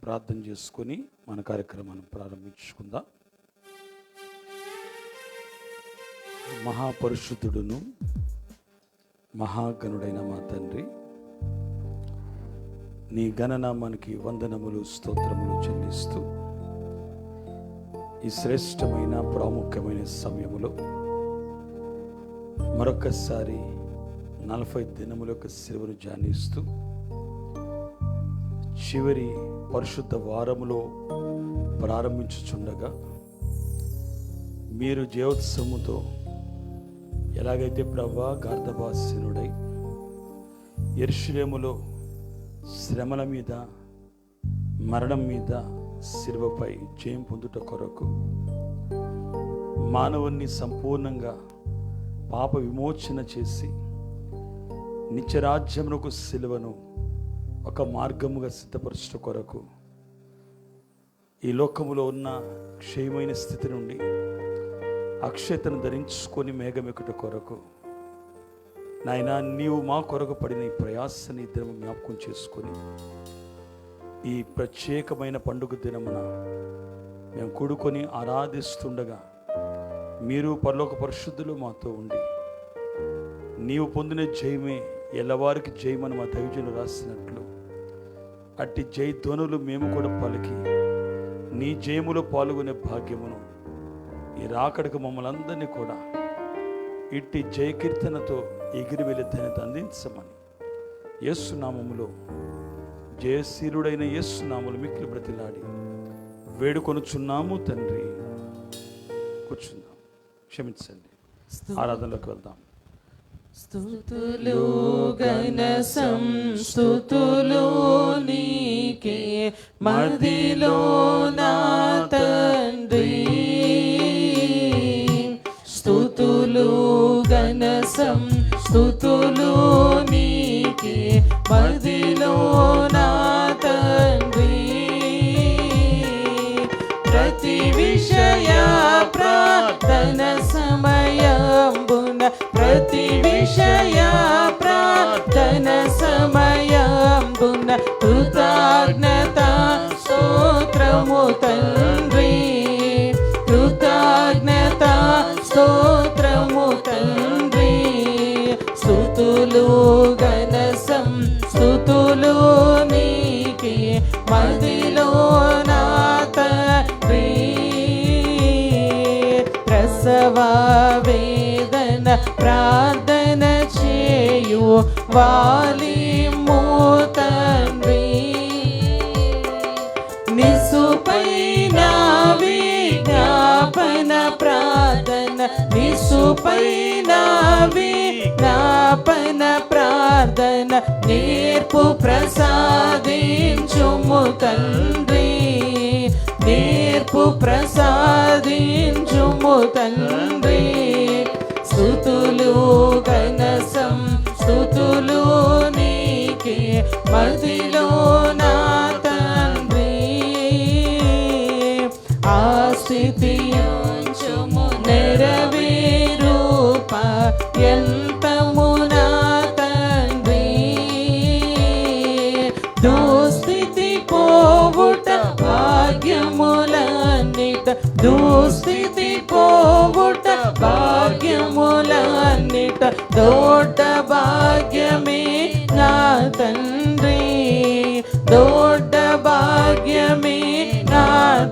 ప్రార్థన చేసుకొని మన కార్యక్రమాన్ని ప్రారంభించుకుందాం. మహాపరిశుద్ధుడును మహాగణుడైన మా తండ్రి, నీ ఘననామానికి వందనములు స్తోత్రములు చెల్లిస్తూ ఈ శ్రేష్టమైన ప్రాముఖ్యమైన సమయములో మరొకసారి 40 దినముల యొక్క సెలవును ధ్యానిస్తూ చివరి పరిశుద్ధ వారములో ప్రారంభించుచుండగా మీరు జయోత్సవముతో ఎలాగైతే ప్రభా గార్ధబాసినుడై యెరూషలేములో శ్రమల మీద మరణం మీద శిలువపై జయం పొందుట కొరకు మానవుణ్ణి సంపూర్ణంగా పాప విమోచన చేసి నిత్యరాజ్యమునకు శిలువను ఒక మార్గముగా సిద్ధపరచుట కొరకు ఈ లోకములో ఉన్న క్షయమైన స్థితి నుండి అక్షయతను ధరించుకొని మేఘమెక్కుట కొరకు నాయనా, నీవు మా కొరకు పడిన ఈ ప్రయాసని ఇద్దరు జ్ఞాపకం చేసుకొని ఈ ప్రత్యేకమైన పండుగ దినమున మేము కూడుకొని ఆరాధిస్తుండగా మీరు పరలోక పరిశుద్ధులు మాతో ఉండి నీవు పొందిన జయమే ఎల్లవారికి జయమని మా దైవజనులు రాసినట్లు అట్టి జయధ్వనులు మేము కూడా పలికి నీ జయములో పాల్గొనే భాగ్యమును ఈ రాకడకు మమ్మల్ని అందరినీ కూడా ఇట్టి జయకీర్తనతో ఎగిరి వెళ్ళే ధన్యత అందించమని యేసు నామములో జయశీలుడైన యేసు నామములు మిక్కిలి బ్రతిలాడి వేడుకొనుచున్నాము తండ్రి. కూర్చుందాం, క్షమించండి, ఆరాధనలోకి వెళ్దాం. స్తుతులు గణ సంస్తుతులు నీకే మదిలో నా తండ్రి, స్తుతులు గణ సంస్తుతులు నీకే మదిలో నా తండ్రి, ప్రతి విషయ ప్రార్థన సమయంబున ప్రతి విషయ ప్రార్థన సమయంబున కృతజ్ఞత స్తోత్రము తండ్రి, కృతజ్ఞత స్తోత్రము తండ్రి, స్తుతులు గణ సంస్తుతులు నీకే మదిలో నా తండ్రి, ప్రసవ వేదన ప్రార్థన చేయు వాలిము తండ్రి, నిసుపైన విజ్ఞాపన ప్రార్థన నిసుపైన విజ్ఞాపన ప్రార్థన నేర్పు ప్రసాదించుము తండ్రి, నేర్పు ప్రసాదించుము తండ్రి, స్తుతులు గణ సంస్తుతులు నీకే మదిలో నా తండ్రి, ఆ స్థితి నెరవేరూప ఎంతము నా తండ్రి, దుస్థితి పోవుట భాగ్యములన్నిట దుస్థితి పోవుట భాగ్యములన్నిట దొడ్డ భాగ్యమే నా తండ్రి, దొడ్డ భాగ్యమే నా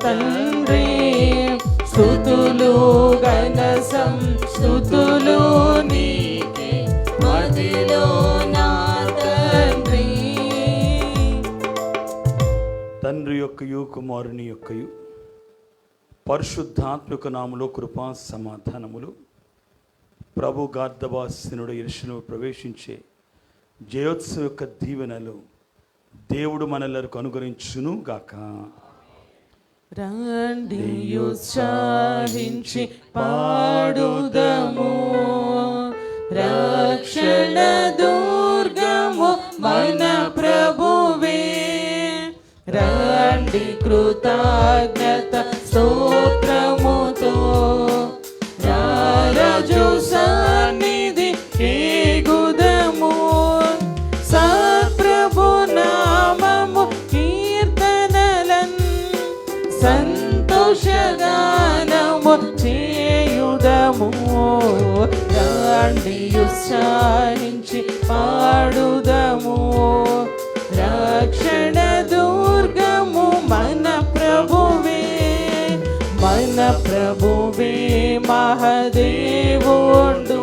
తండ్రి, స్తుతులు గణ సంస్తుతులు నీకే మదిలో నా తండ్రి. తండ్రి యొక్కయు కుమారుని యొక్కయు పరిశుద్ధాత్మక నామములో కృపా సమాధానములు ప్రభు గార్ధబాసినుడు యెరూషలేము ప్రవేశించే జయోత్సవ యొక్క దీవెనలు దేవుడు మనలకు అనుగ్రహించును గాక. రండి ఉత్సాహించి పాడుదము, రక్షణ దుర్గము మన ప్రభువే, రండి కృతజ్ఞత స్తోత్రముతో రాజు సన్నిధి కేగుదము, సత్ప్రభు నామము కీర్తనల దుర్గము రండి ఉత్సాహించి పాడుదము. రక్షణ దుర్గము మన ప్రభువే, మన ప్రభువే మహదేవుడు.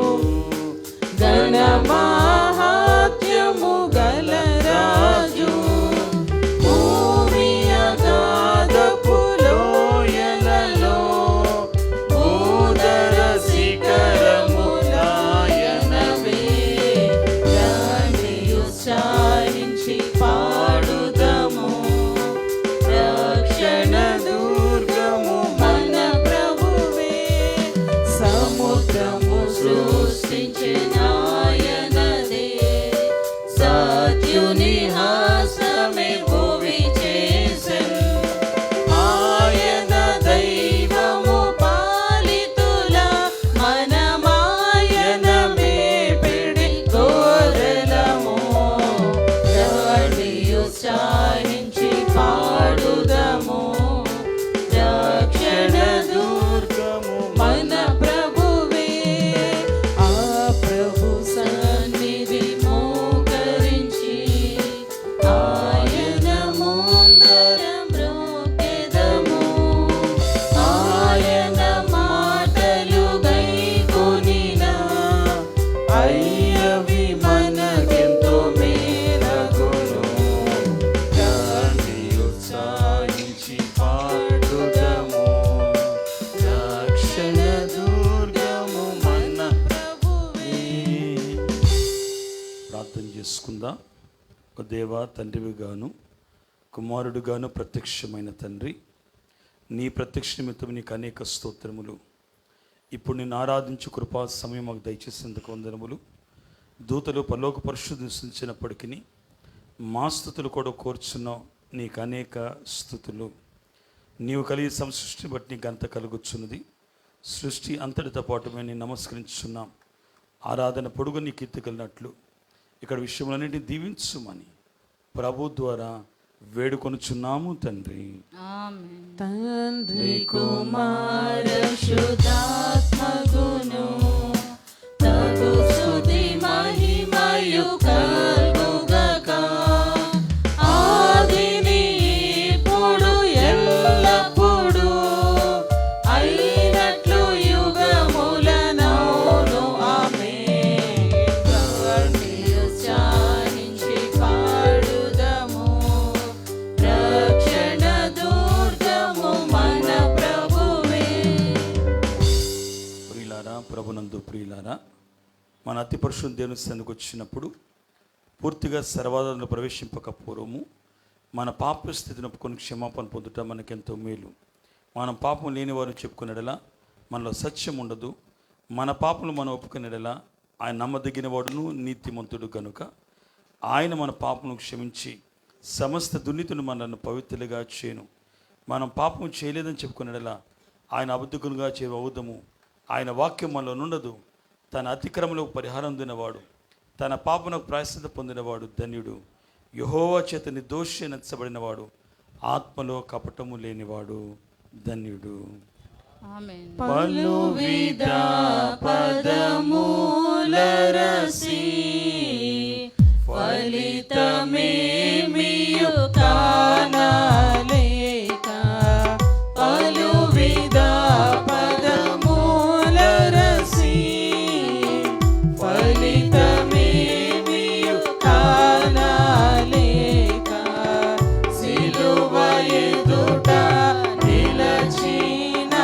ఘన మహాత్మ్యము గల రాజు, భూమి అగాధపు లోయలలో భూధర శిఖరములాయనవే. రండి ఉత్సాహించి పాడుదము. రక్షణ దుర్గము మన ప్రభువే, సముద్రము సృష్టించిన ఆయనదే, సత్యుని హాసమే భువి చేసెను. ఆయన దైవము పాలితుల మనమాయన మేపిడి గొర్రెలము. రండి ఉత్సాహించి పాడుదము. రక్షణ దుర్గము మన ప్రభువే. ఆ ప్రభు సన్నిధి మోకరించి ఆయన ముందర మ్రొక్కెదము. ఆయన మాటలు గైకొనిన అయ్యవి మనకెంతో మేలగును. రండి ఉత్సాహించి పాడుదము. రక్షణ దుర్గము మన ప్రభువే. ప్రార్థన చేసుకుందాం. ఒక దేవా, తండ్రివి గాను కుమారుడు గాను ప్రత్యక్షమైన తండ్రి, నీ ప్రత్యక్ష నిమిత్తం నీకు అనేక స్తోత్రములు. ఇప్పుడు నేను ఆరాధించు కృపా సమయం మాకు దయచేసేందుకు వందనములు. దూతలు పరలోక పరిశుద్ధిని సూచించినప్పటికీ మా స్థుతులు కూడా కోర్చున్నాం. నీకు అనేక స్థుతులు. నీవు కలిగి సంసృష్టిని బట్టి నీకు అంత కలుగుచున్నది. సృష్టి అంతటితో పాటు మేము నేను నమస్కరించున్నాం. ఆరాధన పొడుగు నీ కీర్తి కలిగినట్లు ఇక్కడ విషయములన్నింటినీ దీవించుమని ప్రభు ద్వారా వేడుకొనుచున్నాము తండ్రి. తండ్రి కుమార శుద్ధాత్మగును తగు స్తుతి మహిమయు కలుగుగాక. ఆదిని ఇప్పుడు ఎల్లప్పుడు అయినట్లు యుగములనౌను. ఆమేన్. రండి ఉత్సాహించి పాడుదము. రక్షణ దుర్గము మన ప్రభువే. ప్రియులారా, ప్రభునందు ప్రియులారా, మన అతి పరిశుద్ధ దేవుని సన్నిధికి వచ్చినప్పుడు పూర్తిగా సర్వాధారంలో ప్రవేశింపక పూర్వము మన పాప స్థితిని ఒప్పుకొని క్షమాపణ పొందుట మనకెంతో మేలు. మనం పాపం లేని వారు చెప్పుకునేలా మనలో సత్యం ఉండదు. మన పాపలు మనం ఒప్పుకునేలా ఆయన నమ్మదగిన వాడును నీతిమంతుడు కనుక ఆయన మన పాపను క్షమించి సమస్త దుర్నీతిని మనల్ని పవిత్రులుగా చేయను. మనం పాపం చేయలేదని చెప్పుకునేలా ఆయన అబద్ధకులుగా చేయవద్దాము. ఆయన వాక్యం మనలో నుండదు. తన అతిక్రమలకు పరిహారం పొందినవాడు, తన పాపనకు ప్రాయశ్చిత్త పొందినవాడు ధన్యుడు. యెహోవా చేత నిర్దోషి ఎంచబడినవాడు, ఆత్మలో కపటము లేనివాడు ధన్యుడు. పలువిధ పదములరసి ఫలితమేమియు కానలేక, పలువిధ పదములరసి ఫలితమేమియు కానలేక, సిలువ ఎదుట నిలచిన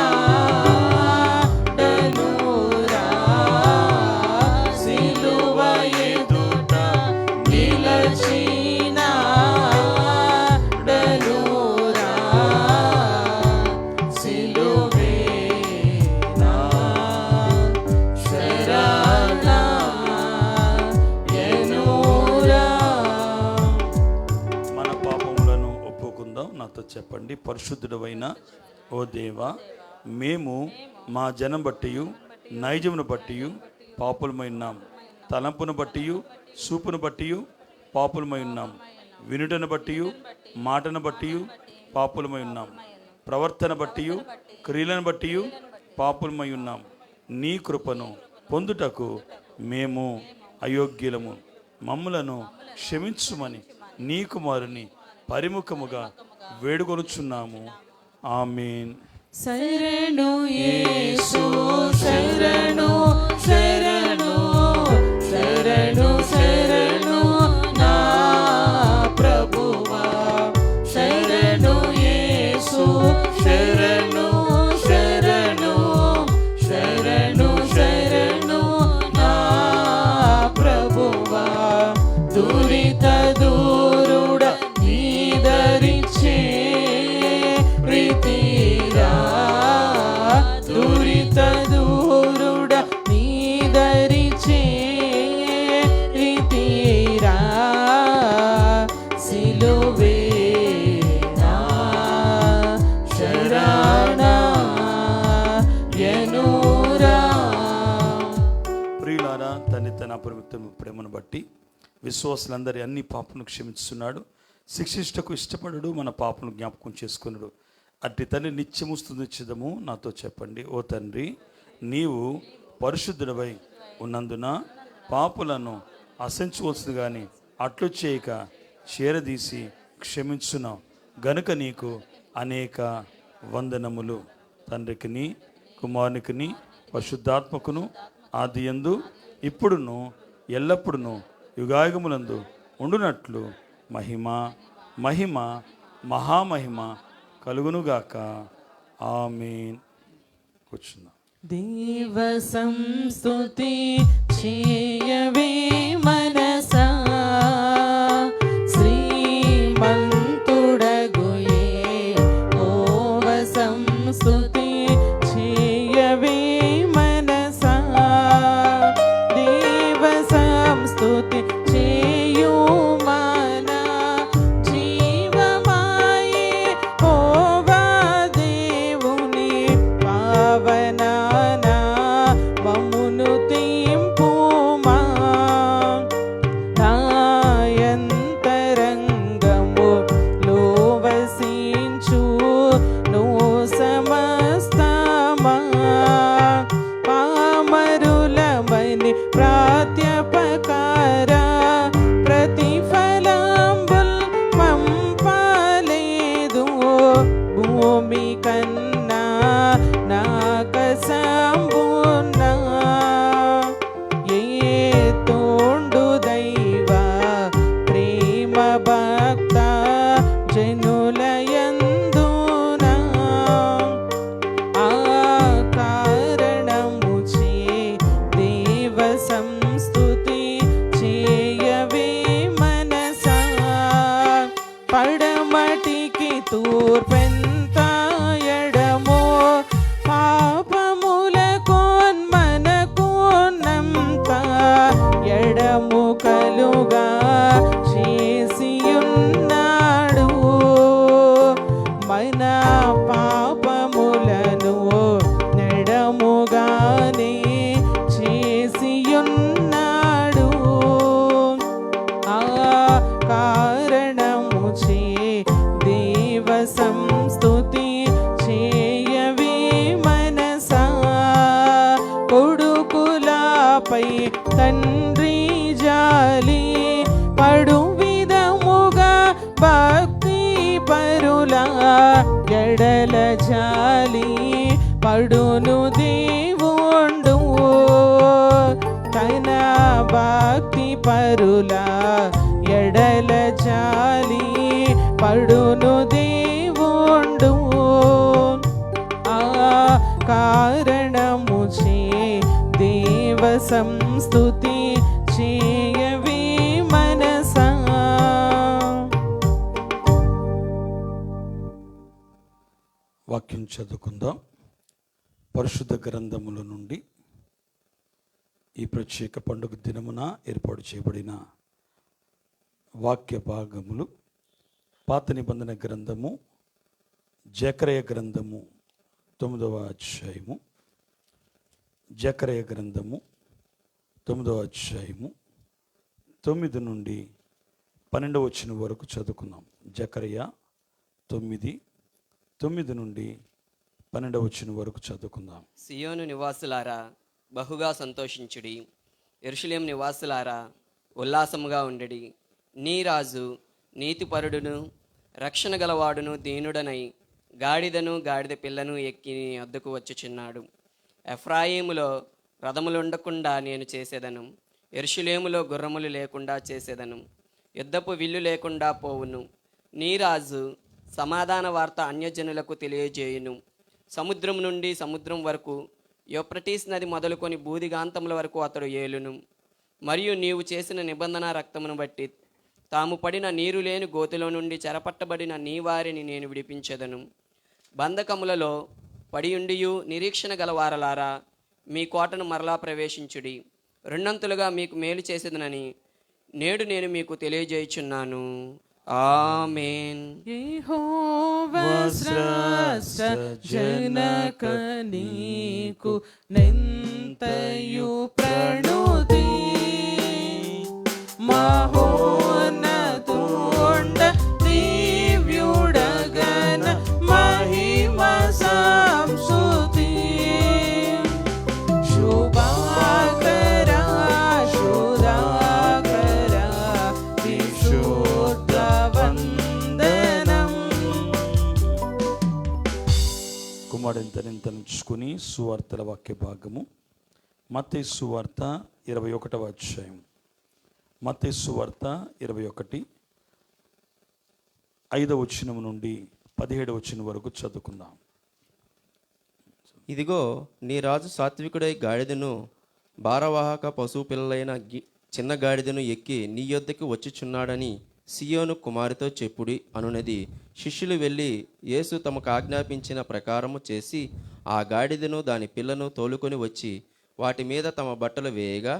డనురా, సిలువ ఎదుట నిలచిన డనురా, సిలువే నా శరణ ఎనురా. మన పాపములను ఒప్పుకుందాం. నాతో చెప్పండి. పరిశుద్ధుడవైన ఓ దేవా, మేము మా జనం బట్టియు నైజమును బట్టియు పాపులమై ఉన్నాం. తలంపును బట్టియు చూపును బట్టియు పాపులమై ఉన్నాం. వినుటను బట్టియు మాటను బట్టియు పాపులమై ఉన్నాం. ప్రవర్తన బట్టియు క్రియలను బట్టియు పాపులమై ఉన్నాం. నీ కృపను పొందుటకు మేము అయోగ్యులము. మమ్ములను క్షమించుమని నీ కుమారుని పరిముఖముగా వేడుకొనుచున్నాము. ఆమేన్. శరణు యేసు శరణు శరణు శరణు శరణు నా ప్రభువా. శరణు యేసు శరణు శరణు శరణు శరణు నా ప్రభువా. దురిత దూరుడ నీదరిచే ప్రీతిరా. దురిత దూరుడ నీదరిచే ప్రీతిరా. సిలువే నా శరణ యనురా. ప్రియులారా, తండ్రి తన అపరిమితమైన ప్రేమను బట్టి విశ్వాసులందరి అన్ని పాపను క్షమిస్తున్నాడు. శిక్షిష్టకు ఇష్టపడు, మన పాపను జ్ఞాపకం చేసుకున్నాడు. అట్టి తండ్రి నిత్యము స్తుతించుదము. నాతో చెప్పండి. ఓ తండ్రి, నీవు పరిశుద్ధుడవై ఉన్నందున పాపులను అసంచవలసింది కానీ అట్లు చేయక చేరదీసి క్షమించున్నావు గనుక నీకు అనేక వందనములు. తండ్రికిని కుమారునికిని పరిశుద్ధాత్మకును ఆదియందు ఇప్పుడును ఎల్లప్పుడును యుగాయుగములందు ఉండునట్లు మహిమ మహిమ మహామహిమ కలుగునుగాక. ఆమేన్. కూర్చుందాం. దేవ సంస్తుతి చేయవే మనసా. శ్రీమంతుడగు యెహోవ సంస్తుతి చేయవే మనసా. దేవ సంస్తుతి చేయు మన జీవమాయే హోవా దేవుని పావనాన మమ్మును తీంపుమా. నాయంతరంగములో వసించు నో సమస్తమా. పామరులమని ప్రాత్యపకార ప్రతిఫలంబుల్ పంపలేదు. భూమి కన్నా నాకసంబున్నా. ఏ తోండు దైవ ప్రేమ భక్త జనులయందునా. ఆ కారణముచే దేవ సంస్తుతి చేయవే మనసా. పడమటికి తూర్పెంత ఎడమో పాపములకోన్మనకోన్నంత ఎడము కలుగా చేసియున్నాడు. మన పాపములను నెడముగానే చేసియున్నాడు. ఆ కారణముచే దేవ సంస్తుతి చేయవే మనసా. కొడుకులపై తండ్రి జాలి పడు విధముగా భక్తి పరుల ఎడల జాలి పడును దేవుండు. తన భక్తి పరుల ఎడల జాలి పడును దేవుండు. ఆ కారణముచే దేవ సంస్తుతి చేయవే మనసా. వాక్యం చదువుకుందాం. పరిశుద్ధ గ్రంథముల నుండి ఈ ప్రత్యేక పండుగ దినమున ఏర్పాటు చేయబడిన వాక్య భాగములు పాత నిబంధన గ్రంథము జకరయ గ్రంథము 9వ అధ్యాయము. జకరయ గ్రంథము 9వ అధ్యాయము 9 నుండి 12వ వచనం వరకు చదువుకుందాం. జకరయ 9 నుండి 12వ వచనం వరకు చదువుకుందాం. సియోను నివాసులారా, బహుగా సంతోషించుడి. యెరూషలేము నివాసులారా ఉల్లాసముగా ఉండడి. నీ రాజు నీతిపరుడును రక్షణ గలవాడును దీనుడనై గాడిదను గాడిద పిల్లను ఎక్కి నీ వద్దకు వచ్చుచున్నాడు. ఎఫ్రాయిములో రథములుండకుండా నేను చేసేదను, యెరూషలేములో గుర్రములు లేకుండా చేసేదను, యుద్ధపు విల్లు లేకుండా పోవును. నీ రాజు సమాధాన వార్త అన్యజనులకు తెలియజేయును. సముద్రం నుండి సముద్రం వరకు, యూఫ్రటీస్ నది మొదలుకొని బూదిగాంతముల వరకు అతడు ఏలును. మరియు నీవు చేసిన నిబంధన రక్తమును బట్టి తాము పడిన నీరు లేని గోతిలో నుండి చెరపట్టబడిన నీ వారిని నేను విడిపించెదను. బంధకములలో పడియుండియు నిరీక్షణ గలవారలారా, మీ కోటను మరలా ప్రవేశించుడి. రెండంతులుగా మీకు మేలు చేసేదనని నేడు నేను మీకు తెలియజేయుచున్నాను. ఆమేన్. యెహోవా స్రష్ట జనక నీకు నెంతయు ప్రణుతి మహోన్నతుండ దివ్యుడగన మహిమ సంస్తుతి శుభాకర శుధాకర విశుద్ధ వందనం. కుమారుడింతనింతనించుకుని సువార్తల వాక్య భాగము మత్తయి సువార్త 21వ అధ్యాయం. మత్తయి సువార్త 21 5వ వచనం నుండి 17వ వచనం వరకు చదువుకుందాం. ఇదిగో నీ రాజు సాత్వికుడై గాడిదను భారవాహక పశువు పిల్లలైన చిన్న గాడిదను ఎక్కి నీ యొద్దకు వచ్చుచున్నాడని సియోను కుమారితో చెప్పుడి అనునది. శిష్యులు వెళ్ళి యేసు తమకు ఆజ్ఞాపించిన ప్రకారము చేసి ఆ గాడిదను దాని పిల్లను తోలుకొని వచ్చి వాటి మీద తమ బట్టలు వేయగా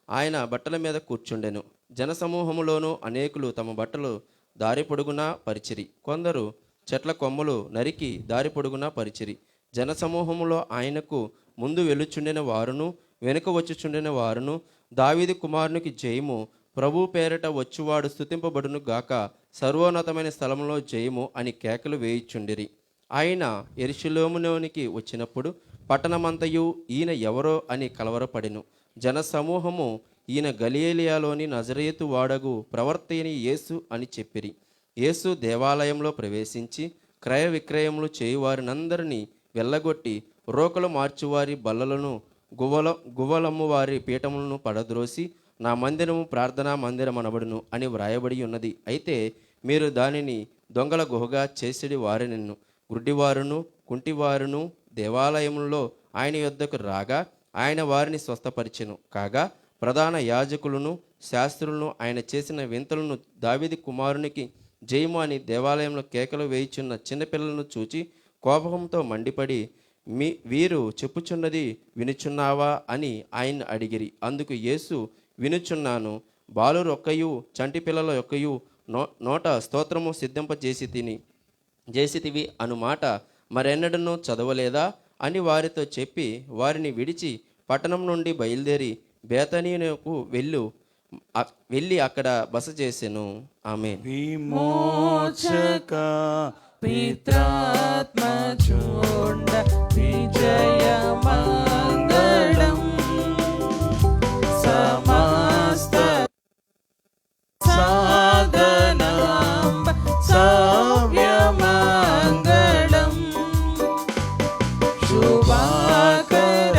ఆయన బట్టల మీద కూర్చుండెను. జనసమూహములోనూ అనేకులు తమ బట్టలు దారి పొడుగునా పరిచిరి. కొందరు చెట్ల కొమ్మలు నరికి దారి పొడుగునా పరిచిరి. జనసమూహములో ఆయనకు ముందు వెలుచుండిన వారును వెనుక వచ్చుచుండిన వారును దావీదు కుమారునికి జయము, ప్రభు పేరట వచ్చువాడు స్తుతింపబడును గాక, సర్వోన్నతమైన స్థలంలో జయము అని కేకలు వేయిచుండిరి. ఆయన యెరూషలేములోనికి వచ్చినప్పుడు పట్టణమంతయు ఈయన ఎవరో అని కలవరపడెను. జనసమూహము ఈయన గలిలయలోని నజరేతు వాడగు ప్రవర్తయని యేసు అని చెప్పిరి. యేసు దేవాలయంలో ప్రవేశించి క్రయ విక్రయములు చేయువారినందరినీ వెళ్ళగొట్టి రోకలు మార్చువారి బల్లలను గువ్వలమ్ము వారి పీఠములను పడద్రోసి నా మందిరము ప్రార్థనా మందిరం అనబడును అని వ్రాయబడి ఉన్నది. అయితే మీరు దానిని దొంగల గుహగా చేసిడి వారినిన్ను. గుడ్డివారును కుంటివారును దేవాలయములో ఆయన యొద్దకు రాగా ఆయన వారిని స్వస్థపరిచెను. కాగా ప్రధాన యాజకులను శాస్త్రులను ఆయన చేసిన వింతలను దావీదు కుమారునికి జయము అని దేవాలయంలో కేకలు వేయుచున్న చిన్నపిల్లలను చూచి కోపంతో మండిపడి వీరు చెప్పుచున్నది వినుచున్నావా అని ఆయన అడిగిరి. అందుకు యేసు, వినుచున్నాను. బాలురు ఒక్కయు చంటి పిల్లల యొక్కయు నోట స్తోత్రము చేసితివి అను మాట మరెన్నడనూ చదవలేదా అని వారితో చెప్పి వారిని విడిచి పట్టణం నుండి బయలుదేరి బేతనీయునకు వెళ్ళి అక్కడ బస చేసెను. ఆమేన్. విమోచక పిత్రాత్మ చూడ విజయ మంగళం సమస్త సాధనం సవ్య మంగళం శుభాకర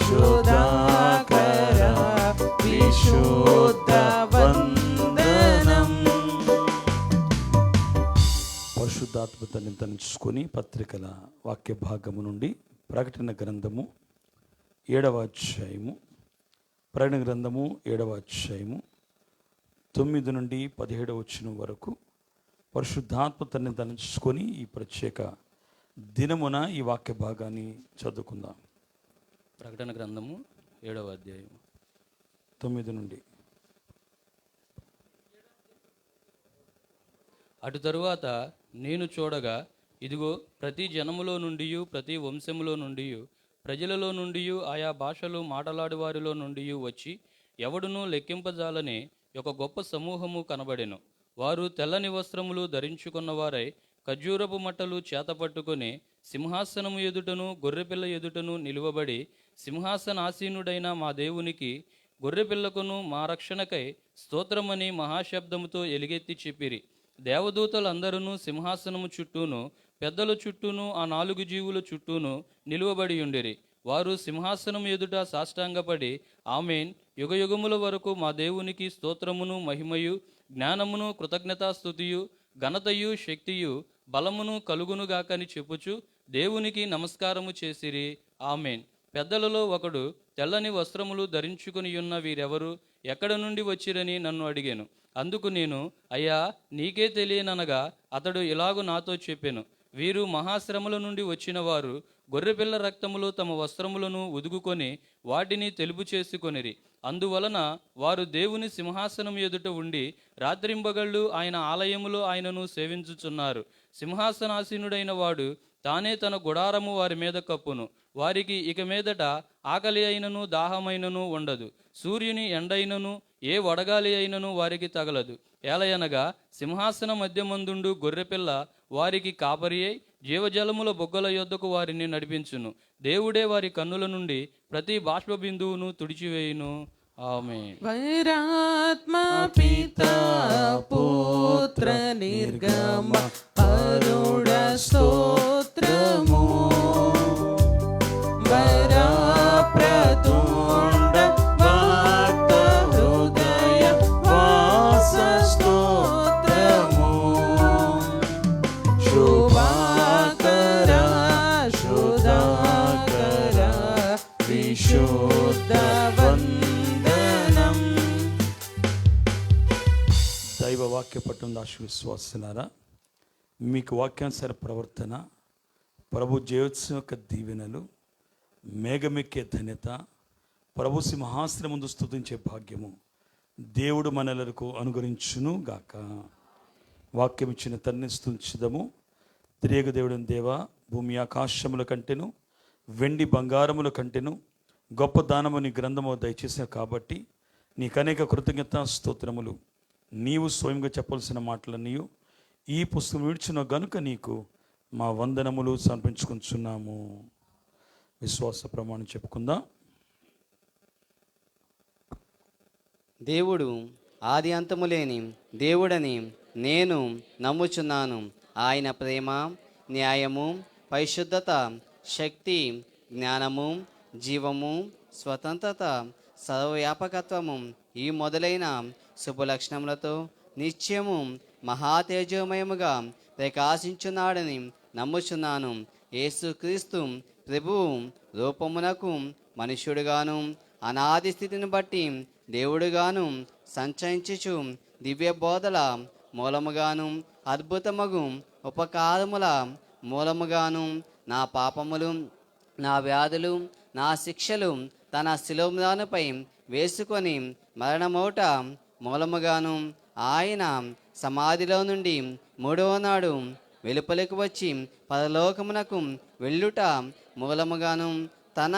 శుధాకర విశుద్ధ వందనం. పరిశుద్ధాత్మతని తలుచుకొని పత్రికల వాక్య భాగము నుండి ప్రకటన గ్రంథము 7వ అధ్యాయము, ప్రకటన గ్రంథము 7వ అధ్యాయము 9 నుండి 17వ వచనం వరకు పరిశుద్ధాత్మతని తలుచుకొని ఈ ప్రత్యేక దినమున ఈ వాక్య భాగాన్ని చదువుకుందాం. ప్రకటన గ్రంథము 7వ అధ్యాయం 9 నుండి. అటు తరువాత నేను చూడగా ఇదిగో ప్రతి జనములో నుండి ప్రతి వంశములో నుండి ప్రజలలో నుండి ఆయా భాషలు మాటలాడు వారిలో నుండి వచ్చి ఎవడునూ లెక్కింపజాలని ఒక గొప్ప సమూహము కనబడెను. వారు తెల్లని వస్త్రములు ధరించుకున్న వారై ఖర్జూరపు మట్టలు చేతపట్టుకొని సింహాసనము ఎదుటను గొర్రెపిల్ల ఎదుటను నిలువబడి సింహాసనాసీనుడైన మా దేవునికి గొర్రెపిల్లకును మా రక్షణకై స్తోత్రమని మహాశబ్దముతో ఎలుగెత్తి చెప్పిరి. దేవదూతలందరూ సింహాసనము చుట్టూను పెద్దల చుట్టూను ఆ 4 జీవుల చుట్టూను నిలువబడి ఉండిరి. వారు సింహాసనం ఎదుట సాష్టాంగపడి ఆమేన్, యుగయుగముల వరకు మా దేవునికి స్తోత్రమును మహిమయు జ్ఞానమును కృతజ్ఞతాస్తుతియు ఘనతయు శక్తియు బలమును కలుగునుగాకని చెప్పుచు దేవునికి నమస్కారము చేసిరి. ఆమేన్. పెద్దలలో ఒకడు తెల్లని వస్త్రములు ధరించుకుని ఉన్న వీరెవరు, ఎక్కడ నుండి వచ్చిరని నన్ను అడిగాను. అందుకు నేను, అయ్యా, నీకే తెలియననగా అతడు ఇలాగు నాతో చెప్పెను, వీరు మహాశ్రమల నుండి వచ్చిన వారు గొర్రెపిల్ల రక్తములో తమ వస్త్రములను ఉదుగుకొని వాటిని తెలుపు చేసుకొనిరి. అందువలన వారు దేవుని సింహాసనం ఎదుట ఉండి రాత్రింబగళ్ళు ఆయన ఆలయములో ఆయనను సేవించుచున్నారు. సింహాసనాసీనుడైన వాడు తానే తన గుడారము వారి మీద కప్పును. వారికి ఇక మీదట ఆకలి అయినను దాహమైనను ఉండదు. సూర్యుని ఎండైనను ఏ వడగాలి అయినను వారికి తగలదు. ఏలయనగా సింహాసన మధ్యమందుండు గొర్రెపిల్ల వారికి కాపరి అయి జీవజలముల బొగ్గల యొద్దకు వారిని నడిపించును. దేవుడే వారి కన్నుల నుండి ప్రతి బాష్ప బిందువును తుడిచివేయును. ఆమేన్. వైరాత్మ పితా పుత్ర నిర్గమ పరుడ స్తోత్రము. వరప్రతుండ భక్త హృదయ వాస స్తోత్రము. శుభాకర శుధాకర విశుద్ధ వందనం. దైవ వాక్య పట్టణం దాశ విశ్వాసనారా, మీకు వాక్యానుసార ప్రవర్తన, ప్రభు జయోత్సవం యొక్క దీవెనలు, మేఘమెక్కే ధన్యత, ప్రభు సింహాసనం ముందు స్తుతించే భాగ్యము దేవుడు మనలకు అనుగ్రహించును గాక. వాక్యం ఇచ్చిన తండ్రిని స్తుతించుదము. త్రియేక దేవుడిని దేవ, భూమి ఆకాశముల కంటెను వెండి బంగారముల కంటెను గొప్ప దానము నీ గ్రంథము దయచేసావు కాబట్టి నీకు అనేక కృతజ్ఞత స్తోత్రములు. నీవు స్వయంగా చెప్పాల్సిన మాటలన్నీ ఈ పుస్తకం విడిచిన గనుక నీకు మా వందనములు సమర్పించుకుంటున్నాము. విశ్వాస ప్రమాణం చెప్పుకుందాం. దేవుడు ఆది అంతము లేని దేవుడని నేను నమ్ముచున్నాను. ఆయన ప్రేమ, న్యాయము, పరిశుద్ధత, శక్తి, జ్ఞానము, జీవము, స్వతంత్రత, సర్వవ్యాపకత్వము ఈ మొదలైన శుభలక్షణములతో నిత్యము మహాతేజోమయముగా ప్రకాశించున్నాడని నమ్ముచున్నాను. యేసుక్రీస్తు ప్రభువు రూపమునకు మనుష్యుడుగాను అనాది స్థితిని బట్టి దేవుడుగాను సంచరించుచు దివ్య బోధల మూలముగాను అద్భుతమగు ఉపకారముల మూలముగాను నా పాపములు, నా వ్యాధులు, నా శిక్షలు తన శిలోమ్రానుపై వేసుకొని మరణమౌట మూలముగాను ఆయన సమాధిలో నుండి 3వ నాడు వెలుపలికి వచ్చి పరలోకమునకు వెళ్ళుట మూలముగాను తన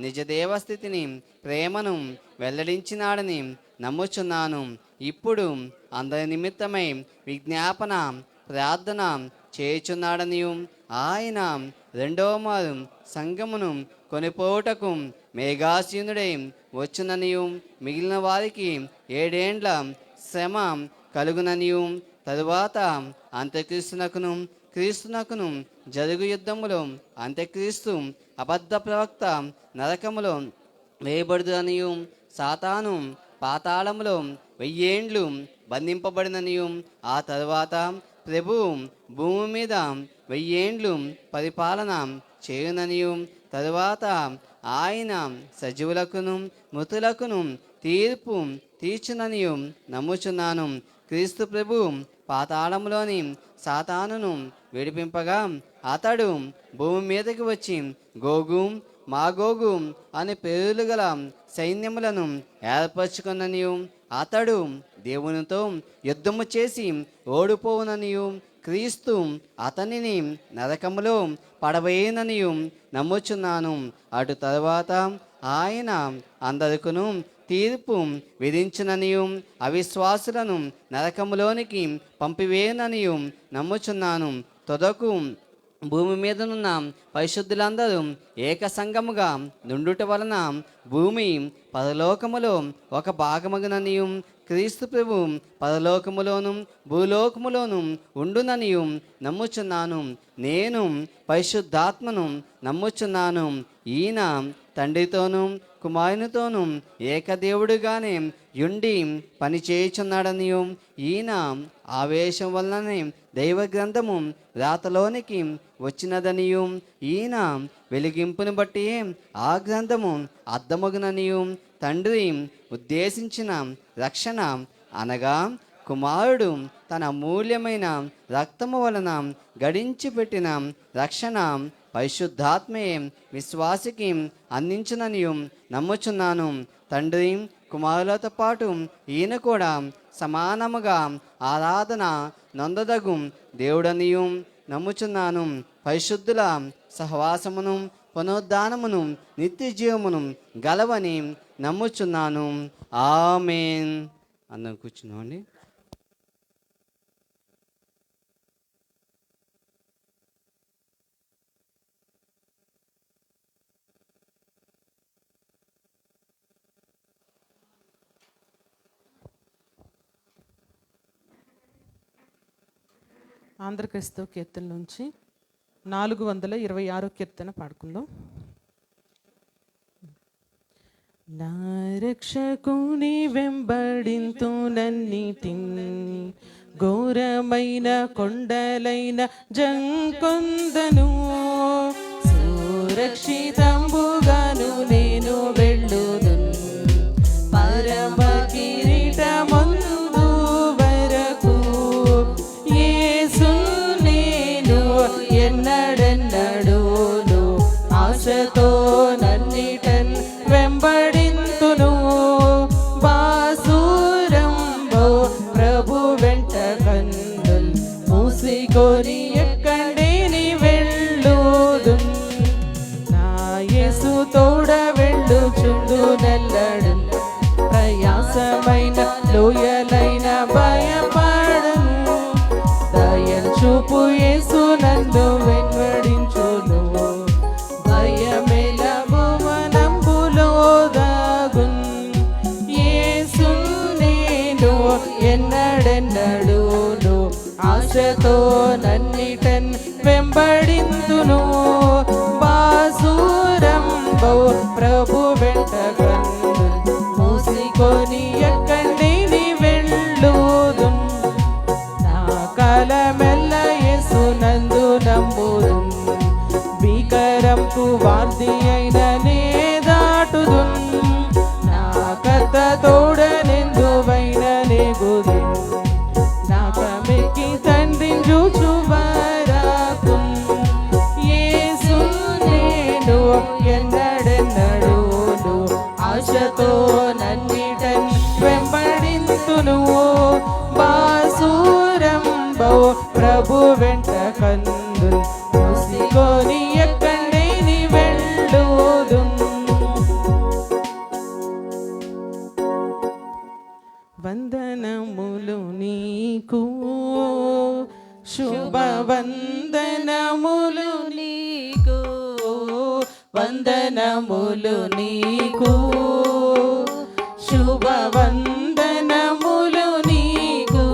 నిజదేవస్థితిని ప్రేమను వెల్లడించినాడని నమ్ముచున్నాను. ఇప్పుడు అందరి నిమిత్తమై విజ్ఞాపన ప్రార్థన చేయుచున్నాడనియు ఆయన 2వ మారు సంఘమును కొనిపోవుటకు మేఘాసీనుడై వచ్చుననియు మిగిలిన వారికి 7 ఏండ్ల శ్రమ కలుగుననియు తరువాత అంత్యక్రీస్తునకును క్రీస్తునకును జరుగు యుద్ధములో అంత్యక్రీస్తు అబద్ధ ప్రవక్త నరకములో వేయబడుదనియు సాతాను పాతాళములో 1000 ఏండ్లు బంధింపబడిననియు ఆ తరువాత ప్రభు భూమి మీద 1000 ఏండ్లు పరిపాలన చేయుననియు తరువాత ఆయన సజీవులకును మృతులకును తీర్పు తీర్చుననియు నమ్ముచున్నాను. క్రీస్తు ప్రభు పాతాళంలోని సాతానును విడిపింపగా అతడు భూమి మీదకి వచ్చి గోగు మాగోగు అనే పేర్లు గల సైన్యములను ఏర్పరచుకున్ననియు అతడు దేవునితో యుద్ధము చేసి ఓడిపోవుననియు క్రీస్తు అతనిని నరకములో పడవేయననియు నమ్ముచున్నాను. అటు తరువాత ఆయన అందరికును తీర్పు విధించుననియు అవిశ్వాసులను నరకములోనికి పంపివేయననియు నమ్ముచున్నాను. తుదకు భూమి మీదనున్న పరిశుద్ధులందరూ ఏక సంగముగా నుండుట వలన భూమి పరలోకములో ఒక భాగమగుననియు క్రీస్తు ప్రభు పరలోకములోను భూలోకములోను ఉండుననియు నమ్ముచున్నాను. నేను పరిశుద్ధాత్మను నమ్ముచున్నాను. ఈయన తండ్రితోనూ కుమారునితోనూ ఏకదేవుడుగానే యుండి పని చేయుచున్నాడనియు ఈయన ఆవేశం వలననే దైవ గ్రంథము రాతలోనికి వచ్చినదనియు ఈయన వెలిగింపును బట్టి ఆ గ్రంథము అర్థమగుననియు తండ్రి ఉద్దేశించిన రక్షణ అనగా కుమారుడు తన అమూల్యమైన రక్తము వలన గడించి పెట్టిన రక్షణ పరిశుద్ధాత్మే విశ్వాసికి అందించుననియు నమ్ముచున్నాను. తండ్రి కుమారులతో పాటు ఈయన కూడా సమానముగా ఆరాధన నొందదగు దేవుడనియు నమ్ముచున్నాను. పరిశుద్ధుల సహవాసమును పునరుద్ధానమును నిత్య జీవమును గలవని నమ్ముచున్నాను. ఆమేన్. అందరం కూర్చున్నామండి. ఆంధ్రక్రైస్తవ కీర్తన నుంచి 426 కీర్తన పాడుకుందాం. నా రక్షకుని వెంబడింతునన్నిటిని ఘోరమైన కొండలైన జంకొందను సురక్షితంబుగాను నేను వెళ్ళుదును పరమ కిరీటమందు వరకు యేసు నేను ఎన్నడెన్నడూను ఆశతో నన్నిటన్ వెంబడింతును బాసురంబో ప్రభు వెంట కన్నుల్ మూసికొని ఎక్కడిని వెళ్ళుదు నా యేసు తోడ వెళ్ళుచుండు నెల్లడు ప్రయాసమైన లోయలైన భయపడను దయలు చూపు యేసు నన్ను వెంబడించును భయమేల భువనంబులో దాగున్ యేసు నేను ఎన్నడెన్నడూను ఆశతో నన్నిటన్ వెంబడింతును బాసురంబో ప్రభు వెంట కన్నుల్ మూసికొని ఎక్కడిని వెళ్ళుదు నా కాలమెల్ల యేసు నందు నమ్ముదు భీకరంకు వార్ది అయిన నే దాటుదు నా కథ తోడనెందువైన నెగుదు నా కమెక్కి తండ్రిని చూచువారాకు యేసు నేను ఎన్నడెన్నడూను ఆశతో నన్నిటన్ వెంబడింతును బాసురంబో ప్రభు వెంట కందుల్ మూసికొని ఎక్కడిని వెళ్ళుదు వందనములు నీకు శుభవందనములు నీకు వందనములు నీకు శుభవందనములు నీకు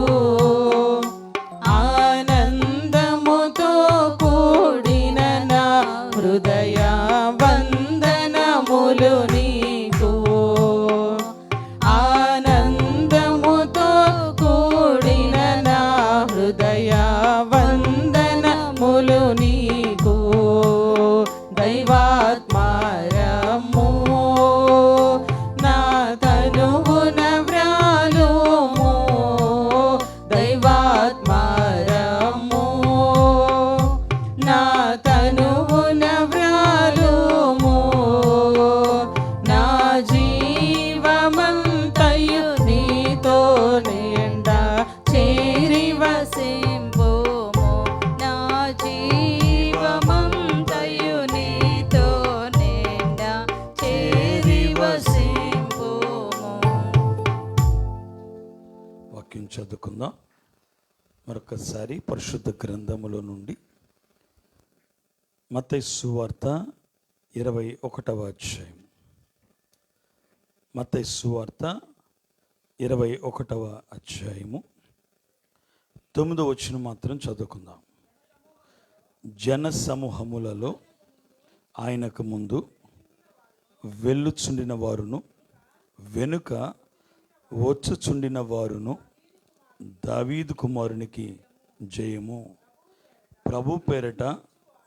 ఆనందముతో కూడిన నా హృదయ వందనములు నీకు ఆనందముతో కూడిన నా హృదయ వందనములు నీకు దైవాత్మారము నా తనువున వ్రాలుము దైవాత్మారము నా తనువున వ్రాలుము నా జీవమంతయు నీతో నిండ చేరి వసింపుము నా జీవమంతయు నీతో నిండ చేరి వసింపుము. వాక్యం చదువుకుందాం. మరొకసారి పరిశుద్ధ గ్రంథములో నుండి మత్తయి సువార్త 21వ అధ్యాయం. మత్తయి సువార్త 21వ అధ్యాయము 9వ వచనం మాత్రం చదువుకుందాం. జన సమూహములలో ఆయనకు ముందు వెళ్ళుచుండిన వారును వెనుక వచ్చుచుండిన వారును, దావీదు కుమారునికి జయము, ప్రభు పేరట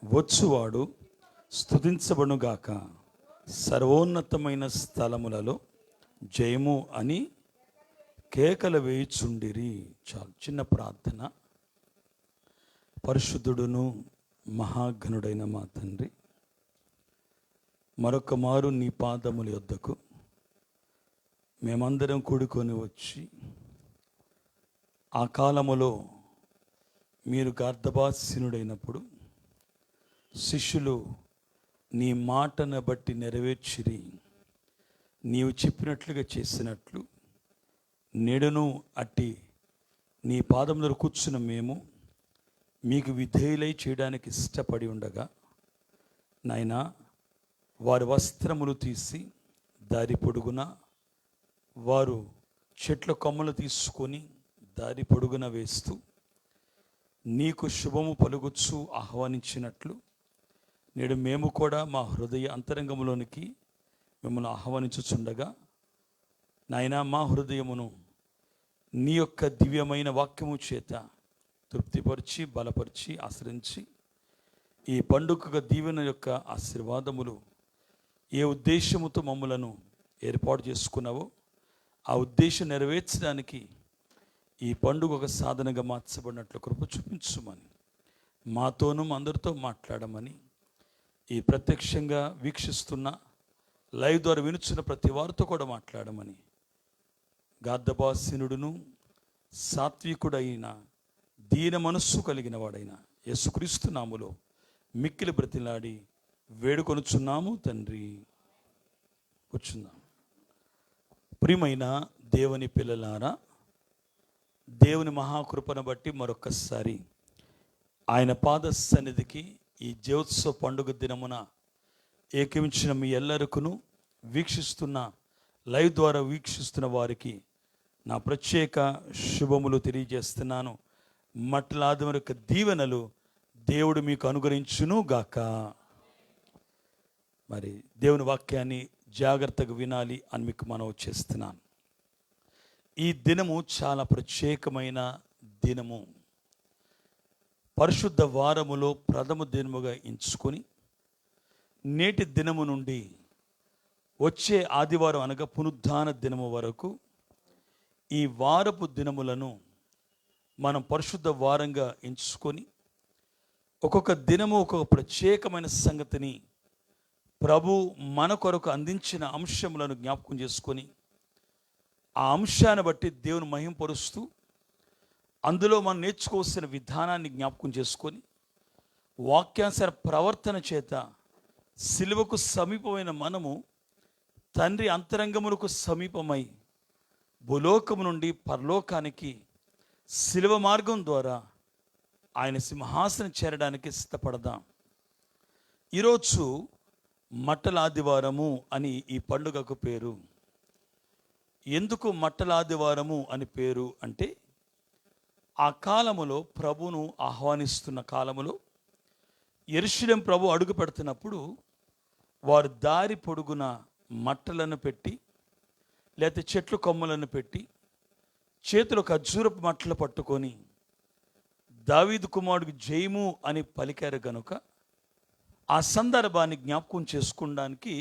వచ్చువాడు స్తుతించబడుగాక, సర్వోన్నతమైన స్థలములలో జయము అని కేకలు వేయుచుండిరి. చాలు. చిన్న ప్రార్థన. పరిశుద్ధుడును మహాఘనుడైన మా తండ్రి, మరొక మారు నీ పాదముల యొద్దకు మేమందరం కూడుకొని వచ్చి, ఆ కాలములో మీరు గార్ధబాసీనుడైనప్పుడు శిష్యులు నీ మాటను బట్టి నెరవేర్చిరి. నీవు చెప్పినట్లుగా చేసినట్లు నేడును అట్టి నీ పాదముల కూర్చున్న మేము మీకు విధేయులై చేయడానికి ఇష్టపడి ఉండగా, నాయనా, వారి వస్త్రములు తీసి దారి పొడుగున, వారు చెట్ల కొమ్మలు తీసుకొని దారి పొడుగున వేస్తూ నీకు శుభము పలుకుచు ఆహ్వానించినట్లు నేడు మేము కూడా మా హృదయ అంతరంగంలోనికి మిమ్మల్ని ఆహ్వానించుచుండగా, నాయనా, మా హృదయమును నీ యొక్క దివ్యమైన వాక్యము చేత తృప్తిపరిచి బలపరిచి ఆశ్రయించి, ఈ పండుగ దీవెన యొక్క ఆశీర్వాదములు ఏ ఉద్దేశముతో మమ్మలను ఏర్పాటు చేసుకున్నావో ఆ ఉద్దేశం నెరవేర్చడానికి ఈ పండుగ ఒక సాధనగా మార్చబడినట్లు కృప చూపించుమని, మాతోనూ అందరితో మాట్లాడమని, ఈ ప్రత్యక్షంగా వీక్షిస్తున్న లైవ్ ద్వారా వినుచున్న ప్రతి వారితో కూడా మాట్లాడమని, గార్ధబాసీనుడును సాత్వికుడైన దీన మనస్సు కలిగిన వాడైన యేసుక్రీస్తు నామములో మిక్కిలి బ్రతిలాడి వేడుకొనుచున్నాము తండ్రి. కూర్చుందాం. ప్రియమైన దేవుని పిల్లలారా, దేవుని మహాకృపను బట్టి మరొక్కసారి ఆయన పాద సన్నిధికి ఈ జ్యోత్సవ పండుగ దినమున ఏకమించిన మీ ఎల్లరికును, వీక్షిస్తున్న లైవ్ ద్వారా వీక్షిస్తున్న వారికి నా ప్రత్యేక శుభములు తెలియజేస్తున్నాను. మట్లాది యొక్క దీవెనలు దేవుడు మీకు అనుగ్రహించును గాక. మరి దేవుని వాక్యాన్ని జాగ్రత్తగా వినాలి అని మీకు మనవి చేస్తున్నాను. ఈ దినము చాలా ప్రత్యేకమైన దినము. పరిశుద్ధ వారములో ప్రథమ దినముగా ఎంచుకొని నేటి దినము నుండి వచ్చే ఆదివారం అనగా పునరుద్ధాన దినము వరకు ఈ వారపు దినములను మనం పరిశుద్ధ వారంగా ఎంచుకొని ఒక్కొక్క దినము ఒక్కొక్క ప్రత్యేకమైన సంగతిని ప్రభు మన కొరకు అందించిన అంశములను జ్ఞాపకం చేసుకొని ఆ అంశాన్ని బట్టి దేవుని మహింపరుస్తూ అందులో మనం నేర్చుకోవాల్సిన విధానాన్ని జ్ఞాపకం చేసుకొని వాక్యానుసార ప్రవర్తన చేత సిలువకు సమీపమైన మనము తండ్రి అంతరంగములకు సమీపమై భూలోకము నుండి పరలోకానికి సిలువ మార్గం ద్వారా ఆయన సింహాసనం చేరడానికి సిద్ధపడదాం. ఈరోజు మట్టల ఆదివారము అని ఈ పండుగకు పేరు. ఎందుకు మట్టల ఆదివారము అని పేరు అంటే, ఆ కాలములో ప్రభును ఆహ్వానిస్తున్న కాలములో యెరూషలేము ప్రభు అడుగు పెడుతున్నప్పుడు వారు దారి పొడుగున మట్టలను పెట్టి లేకపోతే చెట్లు కొమ్మలను పెట్టి చేతిలో ఖర్జూరపు మట్టలు పట్టుకొని దావీదు కుమారుడికి జయము అని పలికారు గనుక ఆ సందర్భాన్ని జ్ఞాపకం చేసుకోవడానికి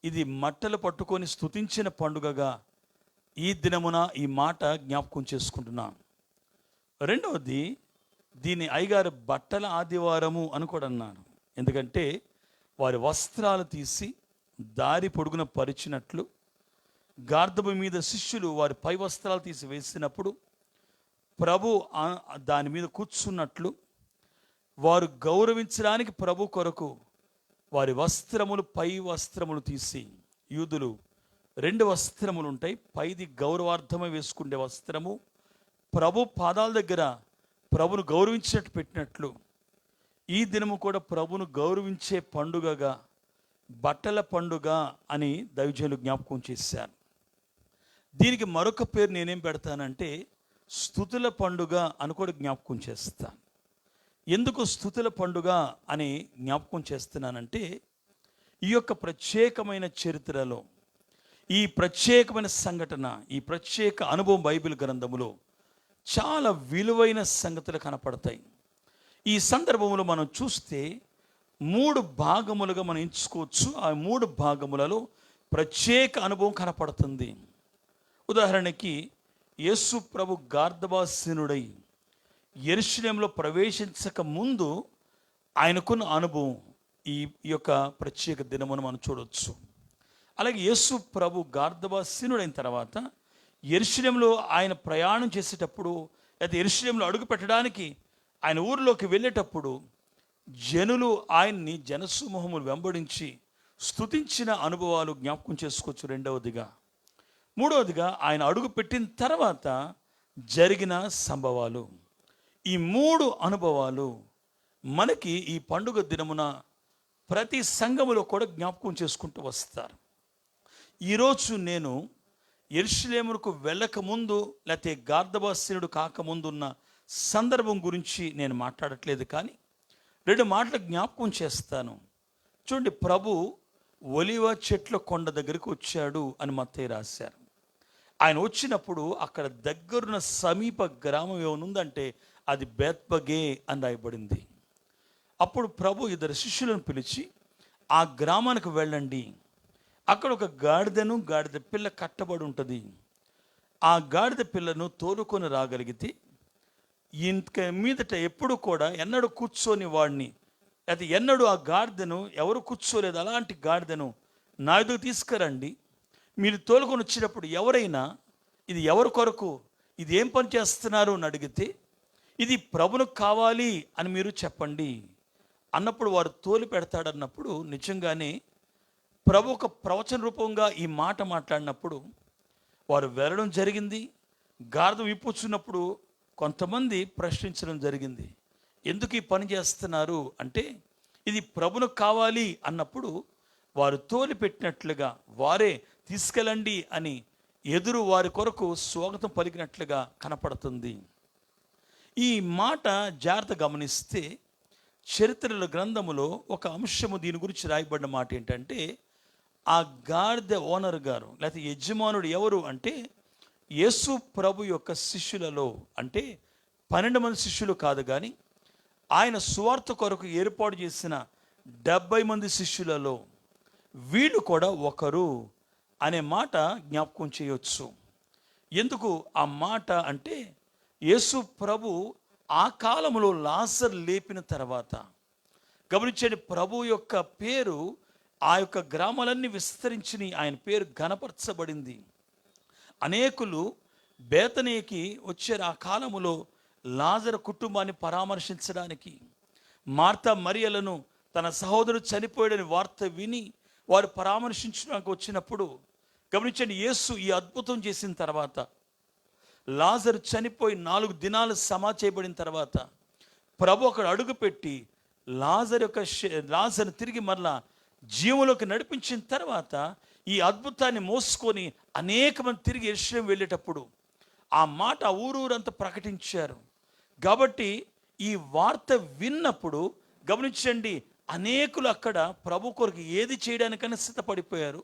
ఇది మట్టలు పట్టుకొని స్తుతించిన పండుగగా ఈ దినమున ఈ మాట జ్ఞాపకం చేసుకుంటున్నాం. రెండవది, దీని అయ్యగారు బట్టల ఆదివారము అని కూడా అన్నాను. ఎందుకంటే వారి వస్త్రాలు తీసి దారి పొడుగున పరిచినట్లు, గార్ధబు మీద శిష్యులు వారి పై వస్త్రాలు తీసి వేసినప్పుడు ప్రభు దాని మీద కూర్చున్నట్లు వారు గౌరవించడానికి ప్రభు కొరకు వారి వస్త్రములు, పై వస్త్రములు తీసి, యూదులు 2 వస్త్రములు ఉంటాయి, పైది గౌరవార్థమై వేసుకునే వస్త్రము, ప్రభు పాదాల దగ్గర ప్రభును గౌరవించినట్టు పెట్టినట్లు ఈ దినము కూడా ప్రభును గౌరవించే పండుగగా, బట్టల పండుగ అని దైవజనులు జ్ఞాపకం చేశారు. దీనికి మరొక పేరు నేనేం పెడతానంటే స్తుతుల పండుగ అని కూడా జ్ఞాపకం చేస్తాను. ఎందుకు స్తుతుల పండుగ అని జ్ఞాపకం చేస్తున్నానంటే ఈ యొక్క ప్రత్యేకమైన చరిత్రలో, ఈ ప్రత్యేకమైన సంఘటన, ఈ ప్రత్యేక అనుభవం బైబిల్ గ్రంథములో చాలా విలువైన సంగతులు కనపడతాయి. ఈ సందర్భంలో మనం చూస్తే 3 భాగములుగా మనం ఎంచుకోవచ్చు. ఆ 3 భాగములలో ప్రత్యేక అనుభవం కనపడుతుంది. ఉదాహరణకి యేసు ప్రభు గార్ధబాసీనుడై యెరూషలేములో ప్రవేశించక ముందు ఆయనకున్న అనుభవం ఈ యొక్క ప్రత్యేక దినమును మనం చూడవచ్చు. అలాగే యేసు ప్రభు గార్ధబాసీనుడైన తర్వాత యెరూషలేములో ఆయన ప్రయాణం చేసేటప్పుడు, అయితే యెరూషలేములో అడుగు పెట్టడానికి ఆయన ఊరిలోకి వెళ్ళేటప్పుడు జనులు ఆయన్ని జనసమూహములు వెంబడించి స్తుతించిన అనుభవాలు జ్ఞాపకం చేసుకోవచ్చు. రెండవదిగా, మూడవదిగా ఆయన అడుగు పెట్టిన తర్వాత జరిగిన సంభవాలు. ఈ 3 అనుభవాలు మనకి ఈ పండుగ దినమున ప్రతి సంఘములో కూడా జ్ఞాపకం చేసుకుంటూ వస్తారు. ఈరోజు నేను యెరూషలేముకు వెళ్ళకముందు లేకపోతే గార్ధబాసీనుడు కాకముందు ఉన్న సందర్భం గురించి నేను మాట్లాడట్లేదు, కానీ 2 మాటలు జ్ఞాపకం చేస్తాను. చూడండి, ప్రభు ఒలివ చెట్ల కొండ దగ్గరికి వచ్చాడు అని మత్తయి రాశారు. ఆయన వచ్చినప్పుడు అక్కడ దగ్గరున్న సమీప గ్రామం ఏమనుందంటే అది బేత్పగే అని రాయబడింది. అప్పుడు ప్రభు 2 శిష్యులను పిలిచి ఆ గ్రామానికి వెళ్ళండి, అక్కడ ఒక గాడిద పిల్ల కట్టబడి ఉంటుంది. ఆ గాడిద పిల్లను తోలుకొని రాగలిగితే ఇంక మీదట ఎప్పుడు కూడా ఎన్నడూ కూర్చొని వాడిని, అయితే ఎన్నడూ ఆ గాడిదను ఎవరు కూర్చోలేదు అలాంటి గాడిదను నా ఎదుగు తీసుకురండి. మీరు తోలుకొని వచ్చినప్పుడు ఎవరైనా ఇది ఎవరి కొరకు, ఇది ఏం పని చేస్తున్నారు అని అడిగితే ఇది ప్రభునికి కావాలి అని మీరు చెప్పండి అన్నప్పుడు వారు తోలి పెడతాడన్నప్పుడు నిజంగానే ప్రభు ఒక ప్రవచన రూపంగా ఈ మాట మాట్లాడినప్పుడు వారు వెళ్ళడం జరిగింది. గాడిద విప్పుచున్నప్పుడు కొంతమంది ప్రశ్నించడం జరిగింది, ఎందుకు ఈ పని చేస్తున్నారు అంటే ఇది ప్రభునికి కావాలి అన్నప్పుడు వారు తోలి పెట్టినట్లుగా వారే తీసుకెళ్ళండి అని ఎదురు వారి కొరకు స్వాగతం పలికినట్లుగా కనపడుతుంది. ఈ మాట జాగ్రత్త గమనిస్తే చరిత్రల గ్రంథములో ఒక అంశము దీని గురించి రాయబడిన మాట ఏంటంటే ఆ గాడిద ఓనర్ గారు లేకపోతే యజమానుడు ఎవరు అంటే యేసు ప్రభు యొక్క శిష్యులలో, అంటే 12 మంది శిష్యులు కాదు కానీ ఆయన సువార్త కొరకు ఏర్పాటు చేసిన 70 మంది శిష్యులలో వీళ్ళు కూడా ఒకరు అనే మాట జ్ఞాపకం చేయొచ్చు. ఎందుకు ఆ మాట అంటే యేసు ప్రభు ఆ కాలంలో లాజరు లేపిన తర్వాత గమనించండి, ప్రభు యొక్క పేరు ఆ యొక్క గ్రామాలన్నీ విస్తరించి ఆయన పేరు ఘనపరచబడింది. అనేకులు బేతనీకి వచ్చారు ఆ కాలములో లాజరు కుటుంబాన్ని పరామర్శించడానికి. మార్తా మరియలను తన సహోదరుడు చనిపోయాడని వార్త విని వారు పరామర్శించడానికి వచ్చినప్పుడు గమనించండి, యేసు ఈ అద్భుతం చేసిన తర్వాత లాజరు చనిపోయి 4 దినాలు సమాధి చేయబడిన తర్వాత ప్రభు అక్కడ అడుగుపెట్టి లాజరు తిరిగి మరలా జీవంలోకి నడిపించిన తర్వాత ఈ అద్భుతాన్ని మోసుకొని అనేక మంది తిరిగి యెరూషలేము వెళ్ళేటప్పుడు ఆ మాట ఊరూరంతా ప్రకటించారు. కాబట్టి ఈ వార్త విన్నప్పుడు గమనించండి, అనేకులు అక్కడ ప్రభు కొరకు ఏది చేయడానికైనా సిద్ధపడిపోయారు.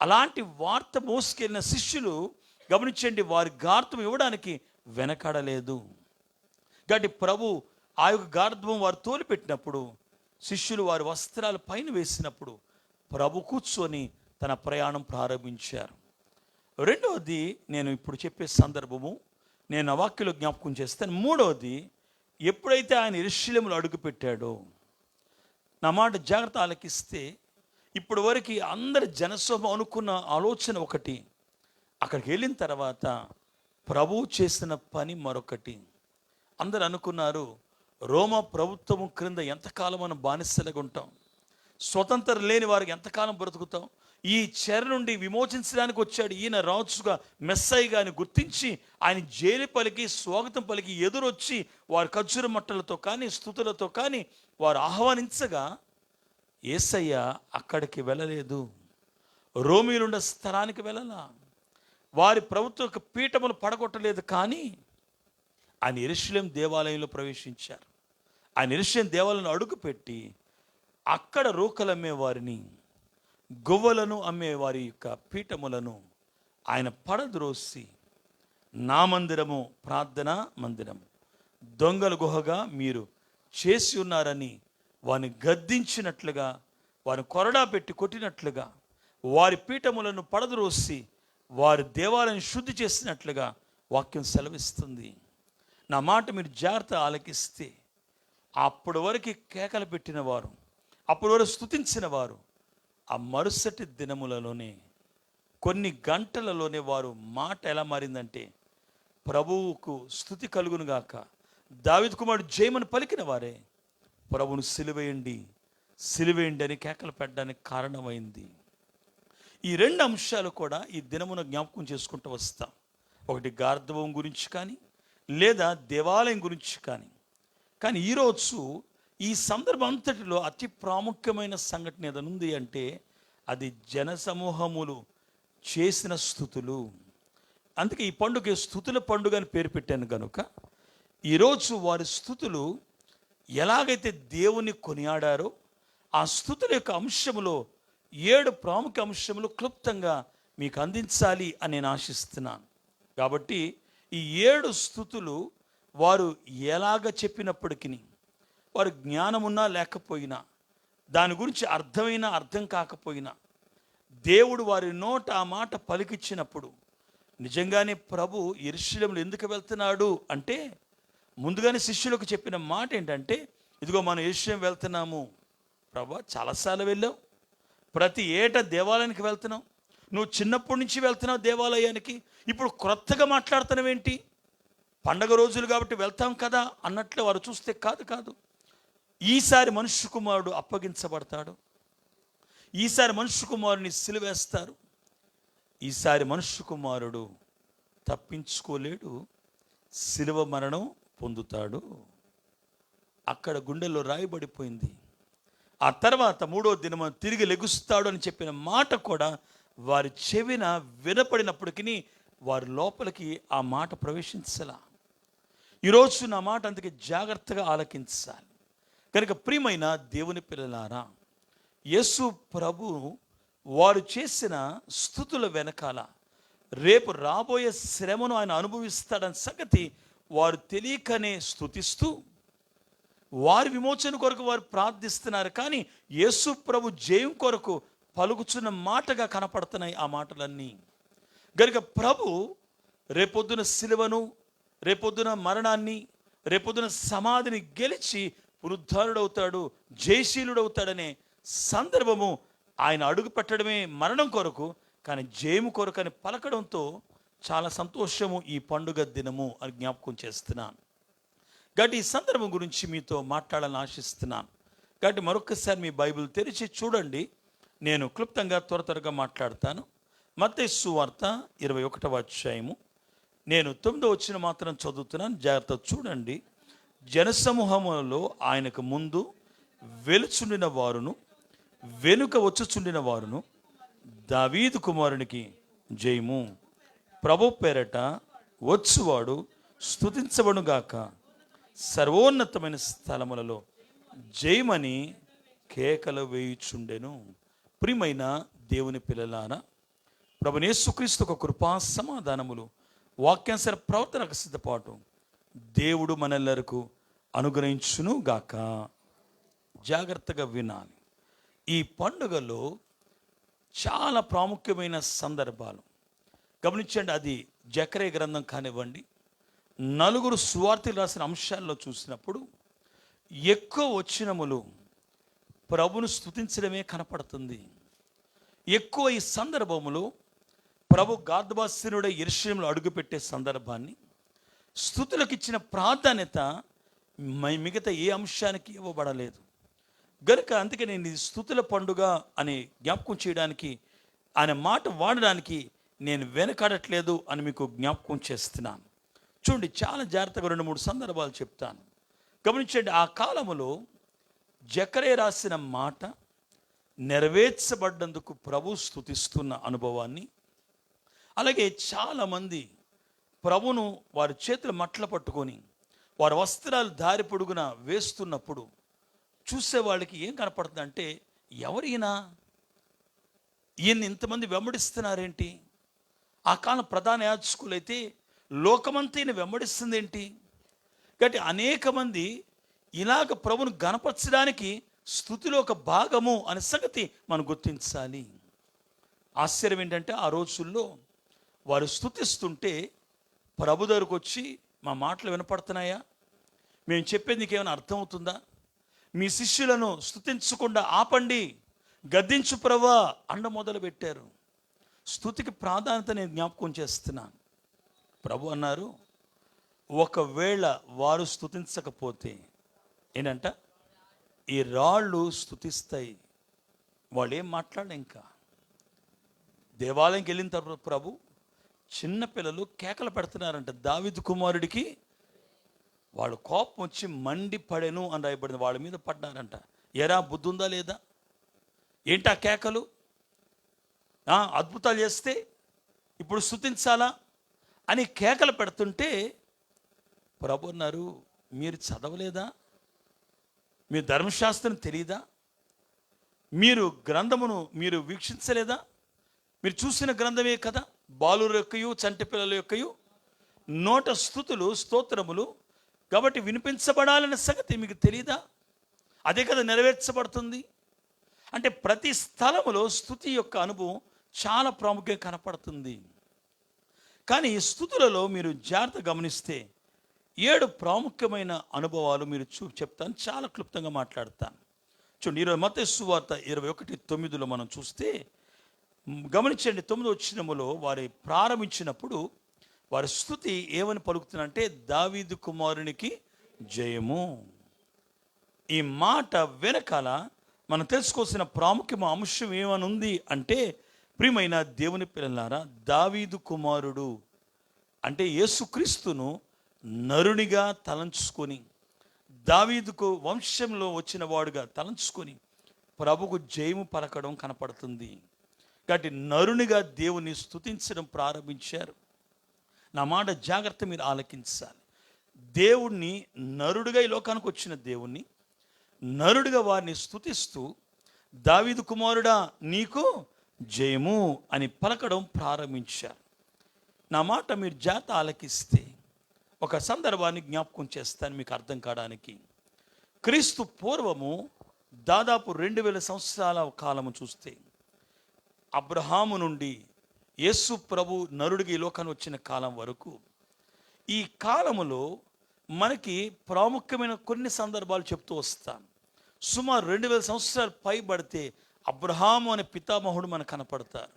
అలాంటి వార్త మోసుకెళ్ళిన శిష్యులు గమనించండి, వారి గార్ధం ఇవ్వడానికి వెనకాడలేదు. కాబట్టి ప్రభు ఆ యొక్క గార్ధం వారు తోలిపెట్టినప్పుడు శిష్యులు వారి వస్త్రాలు పైన వేసినప్పుడు ప్రభు కూర్చొని తన ప్రయాణం ప్రారంభించారు. రెండవది నేను ఇప్పుడు చెప్పే సందర్భము నేను ఆ వాక్యలో జ్ఞాపకం చేస్తాను. మూడవది, ఎప్పుడైతే ఆయన యెరూషలేములో అడుగుపెట్టాడో, నా మాట జాగ్రత్త ఆలకిస్తే ఇప్పుడు వరకు అందరి జనసమూహం అనుకున్న ఆలోచన ఒకటి, అక్కడికి వెళ్ళిన తర్వాత ప్రభువు చేసిన పని మరొకటి. అందరు అనుకున్నారు రోమా ప్రభుత్వము క్రింద ఎంతకాలం మనం బానిసలుగా ఉంటాం, స్వతంత్రం లేని వారికి ఎంతకాలం బ్రతుకుతాం, ఈ చెర నుండి విమోచించడానికి వచ్చాడు, ఈయన రాజుగా మెస్సయ్యగా అని గుర్తించి ఆయన జైలు పలికి స్వాగతం పలికి ఎదురొచ్చి వారి ఖర్జూర మట్టలతో కానీ స్తుతులతో కానీ వారు ఆహ్వానించగా యేసయ్య అక్కడికి వెళ్ళలేదు, రోమీలుండ స్థలానికి వెళ్ళలా, వారి ప్రభుత్వ పీఠములు పడగొట్టలేదు. కానీ ఆయన యెరూషలేము దేవాలయంలో ప్రవేశించారు. ఆయన యెరూషలేము దేవాలయంలో అడుగుపెట్టి అక్కడ రోకలు అమ్మే వారిని, గువ్వలను అమ్మే వారి యొక్క పీఠములను ఆయన పడద్రోసి, నా మందిరము ప్రార్థనా మందిరము దొంగల గుహగా మీరు చేసి ఉన్నారని వారిని గద్దించినట్లుగా, వారిని కొరడా పెట్టి కొట్టినట్లుగా, వారి పీఠములను పడద్రోసి వారి దేవాలయం శుద్ధి చేసినట్లుగా వాక్యం సెలవిస్తుంది. నా మాట మీరు జాగ్రత్త ఆలకిస్తే అప్పటి వరకు కేకలు పెట్టిన వారు, అప్పటి వరకు స్తుతించిన వారు ఆ మరుసటి దినములలోనే కొన్ని గంటలలోనే వారు మాట ఎలా మారిందంటే, ప్రభువుకు స్తుతి కలుగును గాక, దావీదు కుమారుడు జయమని పలికిన వారే ప్రభువును సిలువేయండి సిలువేయండి అని కేకలు పెట్టడానికి కారణమైంది. ఈ రెండు అంశాలు కూడా ఈ దినమున జ్ఞాపకం చేసుకుంటూ వస్తాం. ఒకటి గార్ధవం గురించి కానీ, లేదా దేవాలయం గురించి కానీ. కానీ ఈరోజు ఈ సందర్భం అంతటిలో అతి ప్రాముఖ్యమైన సంఘటన ఏదైనా ఉంది అంటే అది జనసమూహములు చేసిన స్తుతులు. అందుకే ఈ పండుగ స్తుతుల పండుగ అని పేరు పెట్టాను కనుక ఈరోజు వారి స్తుతులు ఎలాగైతే దేవుని కొనియాడారో ఆ స్తుతుల యొక్క అంశములో 7 ప్రాముఖ్య అంశములు క్లుప్తంగా మీకు అందించాలి అని నేను ఆశిస్తున్నాను. కాబట్టి ఈ 7 స్తుతులు వారు ఎలాగ చెప్పినప్పటికీ, వారు జ్ఞానమున్నా లేకపోయినా, దాని గురించి అర్థమైనా అర్థం కాకపోయినా, దేవుడు వారి నోట ఆ మాట పలికిచ్చినప్పుడు నిజంగానే ప్రభు యెరూషలేములో ఎందుకు వెళ్తున్నాడు అంటే, ముందుగానే శిష్యులకు చెప్పిన మాట ఏంటంటే, ఇదిగో మనం యెరూషలేము వెళ్తున్నాము ప్రభు, చాలాసార్లు వెళ్ళావు, ప్రతి ఏటా దేవాలయానికి వెళ్తున్నావు, నువ్వు చిన్నప్పటి నుంచి వెళ్తున్నావు దేవాలయానికి, ఇప్పుడు క్రొత్తగా మాట్లాడుతున్నావేంటి, పండగ రోజులు కాబట్టి వెళ్తాం కదా అన్నట్లు వారు చూస్తే కాదు, ఈసారి మనుష్య కుమారుడు అప్పగించబడతాడు, ఈసారి మనుష్య కుమారుని సిలువేస్తారు, ఈసారి మనుష్య కుమారుడు తప్పించుకోలేడు, సిలువ మరణం పొందుతాడు. అక్కడ గుండెల్లో రాయబడిపోయింది. ఆ తర్వాత 3వ దినము తిరిగి లెగుస్తాడు అని చెప్పిన మాట కూడా వారి చెవిన వినపడినప్పటికీ వారి లోపలికి ఆ మాట ప్రవేశించలా. ఈరోజు నా మాట అందుకే జాగ్రత్తగా ఆలకించాలి. కనుక ప్రియమైన దేవుని పిల్లలారా, యేసు ప్రభు వారు చేసిన స్తుతుల వెనకాల రేపు రాబోయే శ్రమను ఆయన అనుభవిస్తాడని సంగతి వారు తెలియకనే స్తుతిస్తూ వారి విమోచన కొరకు వారు ప్రార్థిస్తున్నారు. కానీ యేసు ప్రభు జయం కొరకు పలుకుచున్న మాటగా కనపడుతున్నాయి ఆ మాటలన్నీ. గనుక ప్రభు రేపొద్దున సిలువను, రేపొద్దున మరణాన్ని, రేపొద్దున సమాధిని గెలిచి పునరుద్ధారుడవుతాడు, జయశీలుడవుతాడనే సందర్భము ఆయన అడుగు పెట్టడమే మరణం కొరకు, కానీ జయము కొరకు అని పలకడంతో చాలా సంతోషము ఈ పండుగ దినము అని జ్ఞాపకం చేస్తున్నాను. కాబట్టి ఈ సందర్భం గురించి మీతో మాట్లాడాలని ఆశిస్తున్నాను. కాబట్టి మరొకసారి మీ బైబిల్ తెరిచి చూడండి. నేను క్లుప్తంగా త్వరగా మాట్లాడతాను. మత్తయి సువార్త 21వ అధ్యాయము, నేను 9వ వచనం మాత్రం చదువుతున్నాను, జాగ్రత్త చూడండి. జనసమూహములలో ఆయనకు ముందు వెలుచుండిన వారును వెనుక వచ్చుచుండిన వారును, దావీదు కుమారునికి జయము, ప్రభు పేరట వచ్చువాడు స్తుతించబడుగాక, సర్వోన్నతమైన స్థలములలో జయమని కేకలు వేయుచుండెను. ప్రియమైన దేవుని పిల్లలారా, ప్రభువైన యేసుక్రీస్తు ఒక కృపా సమాధానములు వాక్యానుసార ప్రవర్తనకు సిద్ధపాటు దేవుడు మనెల్లరకు అనుగ్రహించును గాక. జాగ్రత్తగా వినాలి. ఈ పండుగలో చాలా ప్రాముఖ్యమైన సందర్భాలు గమనించండి. అది జకర్యా గ్రంథం కానివ్వండి, 4 సువార్తలు రాసిన అంశాల్లో చూసినప్పుడు ఎక్కువ వచనములు ప్రభును స్తుతించడమే కనపడుతుంది. ఎక్కువ ఈ సందర్భములో ప్రభు గాద్బాసీనుడై యెరూషలేములో అడుగుపెట్టే సందర్భాన్ని, స్తుతులకు ఇచ్చిన ప్రాధాన్యత మిగతా ఏ అంశానికి ఇవ్వబడలేదు. గనుక అందుకే నేను ఇది స్తుతుల పండుగ అని జ్ఞాపకం చేయడానికి అనే మాట వాడడానికి నేను వెనకాడట్లేదు అని మీకు జ్ఞాపకం చేస్తున్నాను. చూడండి, చాలా జాగ్రత్తగా 2-3 సందర్భాలు చెప్తాను. గమనించండి, ఆ కాలములో జకర్యా రాసిన మాట నెరవేర్చబడ్డందుకు ప్రభు స్తుతిస్తున్న అనుభవాన్ని, అలాగే చాలామంది ప్రభును వారి చేతులు మట్ల పట్టుకొని వారి వస్త్రాలు దారి పొడుగున వేస్తున్నప్పుడు చూసే వాళ్ళకి ఏం కనపడుతుందంటే, ఎవరైనా ఈయన్ని ఇంతమంది వెంబడిస్తున్నారేంటి? ఆ కాలం ప్రధాన యాజకులైతే లోకమంతా ఈయన వెంబడిస్తుంది ఏంటి? కాబట్టి అనేక మంది ఇలాగ ప్రభును గణపరచడానికి స్తుతిలో ఒక భాగము అనే సంగతి మనం గుర్తించాలి. ఆశ్చర్యం ఏంటంటే, ఆ రోజుల్లో వారు స్తుతిస్తుంటే ప్రభు దగ్గరకు వచ్చి, మా మాటలు వినపడుతున్నాయా? మేము చెప్పేది నీకేమైనా అర్థమవుతుందా? మీ శిష్యులను స్తుతించకుండా ఆపండి, గద్దించు ప్రభా అండ మొదలు పెట్టారు. స్తుతికి ప్రాధాన్యత నేను జ్ఞాపకం చేస్తున్నాను. ప్రభు అన్నారు, ఒకవేళ వారు స్తుతించకపోతే ఏంటంట, ఈ రాళ్ళు స్తుతిస్తాయి. వాళ్ళు ఏం మాట్లాడలే. ఇంకా దేవాలయంకి వెళ్ళిన తర్వాత ప్రభు, చిన్నపిల్లలు కేకలు పెడుతున్నారంట దావీదు కుమారుడికి. వాళ్ళు కోపం వచ్చి మండిపడెను అని రాయబడింది. వాళ్ళ మీద పడ్డారంట. ఎరా, బుద్ధి ఉందా లేదా? ఏంటి ఆ కేకలు? అద్భుతాలు చేస్తే ఇప్పుడు స్తుతించాలా అని కేకలు పెడుతుంటే ప్రభు అన్నారు, మీరు చదవలేదా? మీ ధర్మశాస్త్రం తెలియదా? మీరు గ్రంథమును మీరు వీక్షించలేదా? మీరు చూసిన గ్రంథమే కదా బాలుర యొక్కయు చంటి పిల్లల యొక్కయు నోట స్తుతులు స్తోత్రములు కాబట్టి వినిపించబడాలనే సంగతి మీకు తెలియదా? అదే కదా నెరవేర్చబడుతుంది. అంటే ప్రతి స్థలములో స్తుతి యొక్క అనుభవం చాలా ప్రాముఖ్యంగా కనపడుతుంది. కానీ ఈ స్తుతులలో మీరు జాగ్రత్త గమనిస్తే 7 ప్రాముఖ్యమైన అనుభవాలు మీరు చెప్తాను. చాలా క్లుప్తంగా మాట్లాడతాను. చూడండి, ఈరోజు మత్తయి సువార్త 21:9 మనం చూస్తే గమనించండి, 9వ వచనములో వారి ప్రారంభించినప్పుడు వారి స్తుతి ఏమని పలుకుతుందంటే, దావీదు కుమారునికి జయము. ఈ మాట వెనకాల మనం తెలుసుకోవాల్సిన ప్రాముఖ్యమైన అంశం ఏమని ఉంది అంటే, ప్రియమైన దేవుని పిల్లలారా, దావీదు కుమారుడు అంటే యేసుక్రీస్తును నరునిగా తలంచుకొని, దావీదుకు వంశంలో వచ్చిన వాడుగా తలంచుకొని ప్రభుకు జయము పలకడం కనపడుతుంది. కాబట్టి నరునిగా దేవుని స్తుతించడం ప్రారంభించారు. నా మాట జాగ్రత్త మీరు ఆలకించాలి. దేవుణ్ణి నరుడిగా ఈ లోకానికి వచ్చిన దేవుణ్ణి నరుడిగా వారిని స్తుతిస్తూ, దావీదు కుమారుడా నీకు జయము అని పలకడం ప్రారంభించారు. నా మాట మీరు జాగ్రత్త ఆలకిస్తే ఒక సందర్భాన్ని జ్ఞాపకం చేస్తాను మీకు అర్థం కావడానికి. క్రీస్తు పూర్వము దాదాపు 2000 సంవత్సరాల కాలము చూస్తే, అబ్రహాము నుండి యేసు ప్రభు నరుడికి ఈ లోకానికి వచ్చిన కాలం వరకు, ఈ కాలములో మనకి ప్రాముఖ్యమైన కొన్ని సందర్భాలు చెప్తూ వస్తాను. సుమారు 2000 సంవత్సరాలు పైబడితే అబ్రహాము అనే పితామహుడు మనకు కనపడతారు.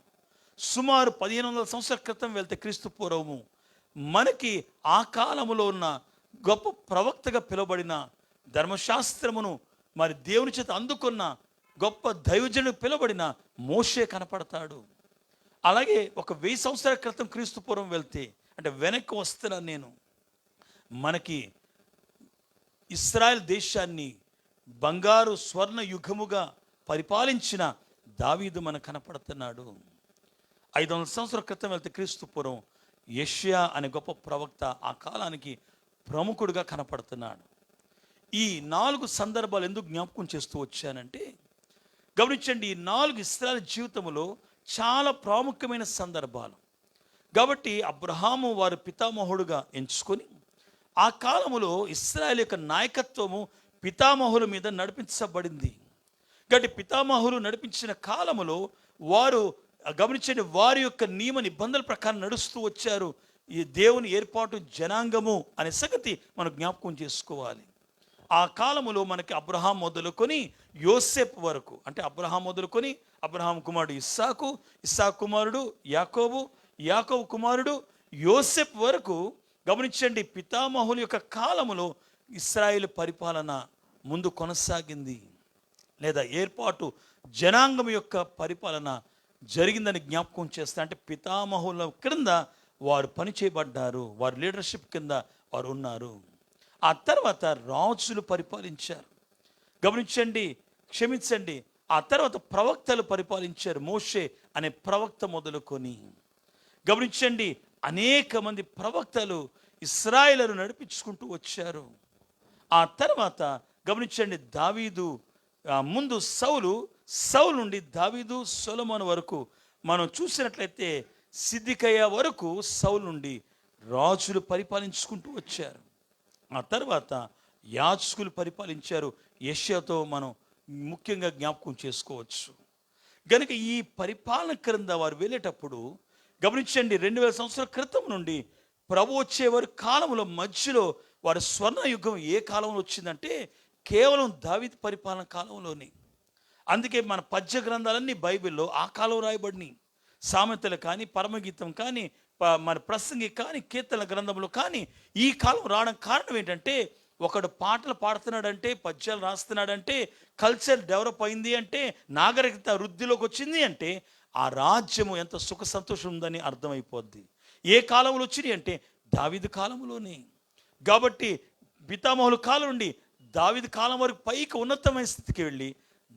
సుమారు 1500 సంవత్సరాల క్రితం వెళ్తే క్రీస్తు పూర్వము మనకి ఆ కాలములో ఉన్న గొప్ప ప్రవక్తగా పిలువబడిన, ధర్మశాస్త్రమును మరి దేవుని చేత అందుకున్న గొప్ప దైవజనుడు పిలువబడిన మోషే కనపడతాడు. అలాగే ఒక 1000 సంవత్సరాల క్రితం క్రీస్తు పూర్వం వెళ్తే, అంటే వెనక్కి వస్తున్నాను నేను, మనకి ఇశ్రాయేల్ దేశాన్ని బంగారు స్వర్ణ యుగముగా పరిపాలించిన దావీదు మనకు కనపడుతున్నాడు. 500 సంవత్సరాల క్రితం వెళ్తే క్రీస్తు పూర్వం యెషయా అనే గొప్ప ప్రవక్త ఆ కాలానికి ప్రముఖుడుగా కనపడుతున్నాడు. ఈ 4 సందర్భాలు ఎందుకు జ్ఞాపకం చేస్తూ వచ్చానంటే, గమనించండి, ఈ 4 ఇశ్రాయేలు జీవితంలో చాలా ప్రాముఖ్యమైన సందర్భాలు. కాబట్టి అబ్రహాము వారి పితామహుడుగా ఎంచుకొని, ఆ కాలములో ఇశ్రాయేలు యొక్క నాయకత్వము పితామహుల మీద నడిపించబడింది. కాబట్టి పితామహులు నడిపించిన కాలములో వారు గమనించండి, వారి యొక్క నియమ నిబంధనల ప్రకారం నడుస్తూ వచ్చారు. ఈ దేవుని ఏర్పాటు జనాంగము అనే సంగతి మనం జ్ఞాపకం చేసుకోవాలి. ఆ కాలములో మనకి అబ్రహాం మొదలుకొని యోసేపు వరకు, అంటే అబ్రహాం మొదలుకొని అబ్రహాం కుమారుడు ఇస్సాకు, ఇస్సాకు కుమారుడు యాకోబు, యాకోబు కుమారుడు యోసేపు వరకు గమనించండి, పితామహుల యొక్క కాలములో ఇశ్రాయేలు పరిపాలన ముందు కొనసాగింది, లేదా ఏర్పాటు జనాంగం యొక్క పరిపాలన జరిగిందని జ్ఞాపకం చేస్తా. అంటే పితామహుల క్రింద వారు పని చేయబడ్డారు, వారి లీడర్షిప్ కింద వారు ఉన్నారు. ఆ తర్వాత రాజులు పరిపాలించారు. గమనించండి, క్షమించండి, ఆ తర్వాత ప్రవక్తలు పరిపాలించారు. మోషే అనే ప్రవక్త మొదలుకొని గమనించండి, అనేక మంది ప్రవక్తలు ఇశ్రాయేలును నడిపించుకుంటూ వచ్చారు. ఆ తర్వాత గమనించండి, దావీదు ముందు సౌలు నుండి దావీదు సొలొమోను వరకు మనం చూసినట్లయితే సిద్దికయ్య వరకు సౌలు నుండి రాజులు పరిపాలించుకుంటూ వచ్చారు. ఆ తర్వాత యాజకులు పరిపాలించారు. యెషయాతో మనం ముఖ్యంగా జ్ఞాపకం చేసుకోవచ్చు. కనుక ఈ పరిపాలన క్రింద వారు వెళ్ళేటప్పుడు గమనించండి, 2000 సంవత్సరాల క్రితం నుండి ప్రభు వచ్చేవారి కాలంలో మధ్యలో వారి స్వర్ణ యుగం ఏ కాలంలో వచ్చిందంటే కేవలం దావీదు పరిపాలన కాలంలోనే. అందుకే మన పద్య గ్రంథాలన్నీ బైబిల్లో ఆ కాలం రాయబడినాయి. సామెతలు కానీ, పరమగీతం కానీ, మన ప్రసంగి కానీ, కీర్తన గ్రంథంలో కానీ ఈ కాలం రావడం కారణం ఏంటంటే, ఒకడు పాటలు పాడుతున్నాడంటే, పద్యాలు రాస్తున్నాడంటే, కల్చర్ డెవలప్ అయింది అంటే, నాగరికత వృద్ధిలోకి వచ్చింది అంటే ఆ రాజ్యము ఎంత సుఖ సంతోషం ఉందని అర్థమైపోద్ది. ఏ కాలంలో వచ్చినాయి అంటే దావీదు కాలంలోనే. కాబట్టి పితామహుల కాలం నుండి దావీదు కాలం వరకు పైకి ఉన్నతమైన స్థితికి వెళ్ళి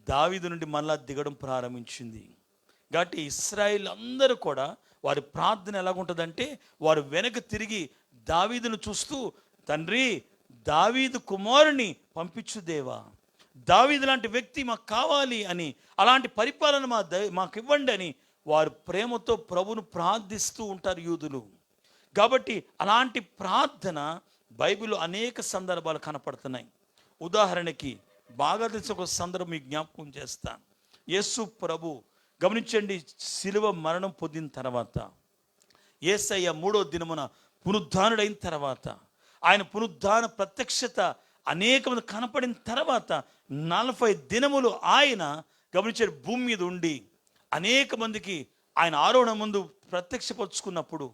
దావీదు నుండి మళ్ళా దిగడం ప్రారంభించింది. కాబట్టి ఇశ్రాయేల్ అందరూ కూడా వారి ప్రార్థన ఎలాగుంటుందంటే, వారు వెనక తిరిగి దావీదును చూస్తూ, తండ్రి దావీదు కుమారుని పంపించు దేవా, దావీదు లాంటి వ్యక్తి మాకు కావాలి అని, అలాంటి పరిపాలన మాకు ఇవ్వండి అని వారు ప్రేమతో ప్రభును ప్రార్థిస్తూ ఉంటారు యూదులు. కాబట్టి అలాంటి ప్రార్థన బైబిల్లో అనేక సందర్భాలు కనపడుతున్నాయి. ఉదాహరణకి బాగా తెలిసిన ఒక సందర్భం మీకు జ్ఞాపకం చేస్తాను. యేసు ప్రభు గమనించండి, శిలువ మరణం పొందిన తర్వాత, యేసయ్య 3వ దినమున పునరుద్ధానుడైన తర్వాత, ఆయన పునరుద్ధాన ప్రత్యక్షత అనేక మంది కనపడిన తర్వాత 40 దినములు ఆయన గమనించండి భూమి మీద ఉండి అనేక మందికి ఆయన ఆరోహణ ముందు ప్రత్యక్షపరుచుకున్నప్పుడు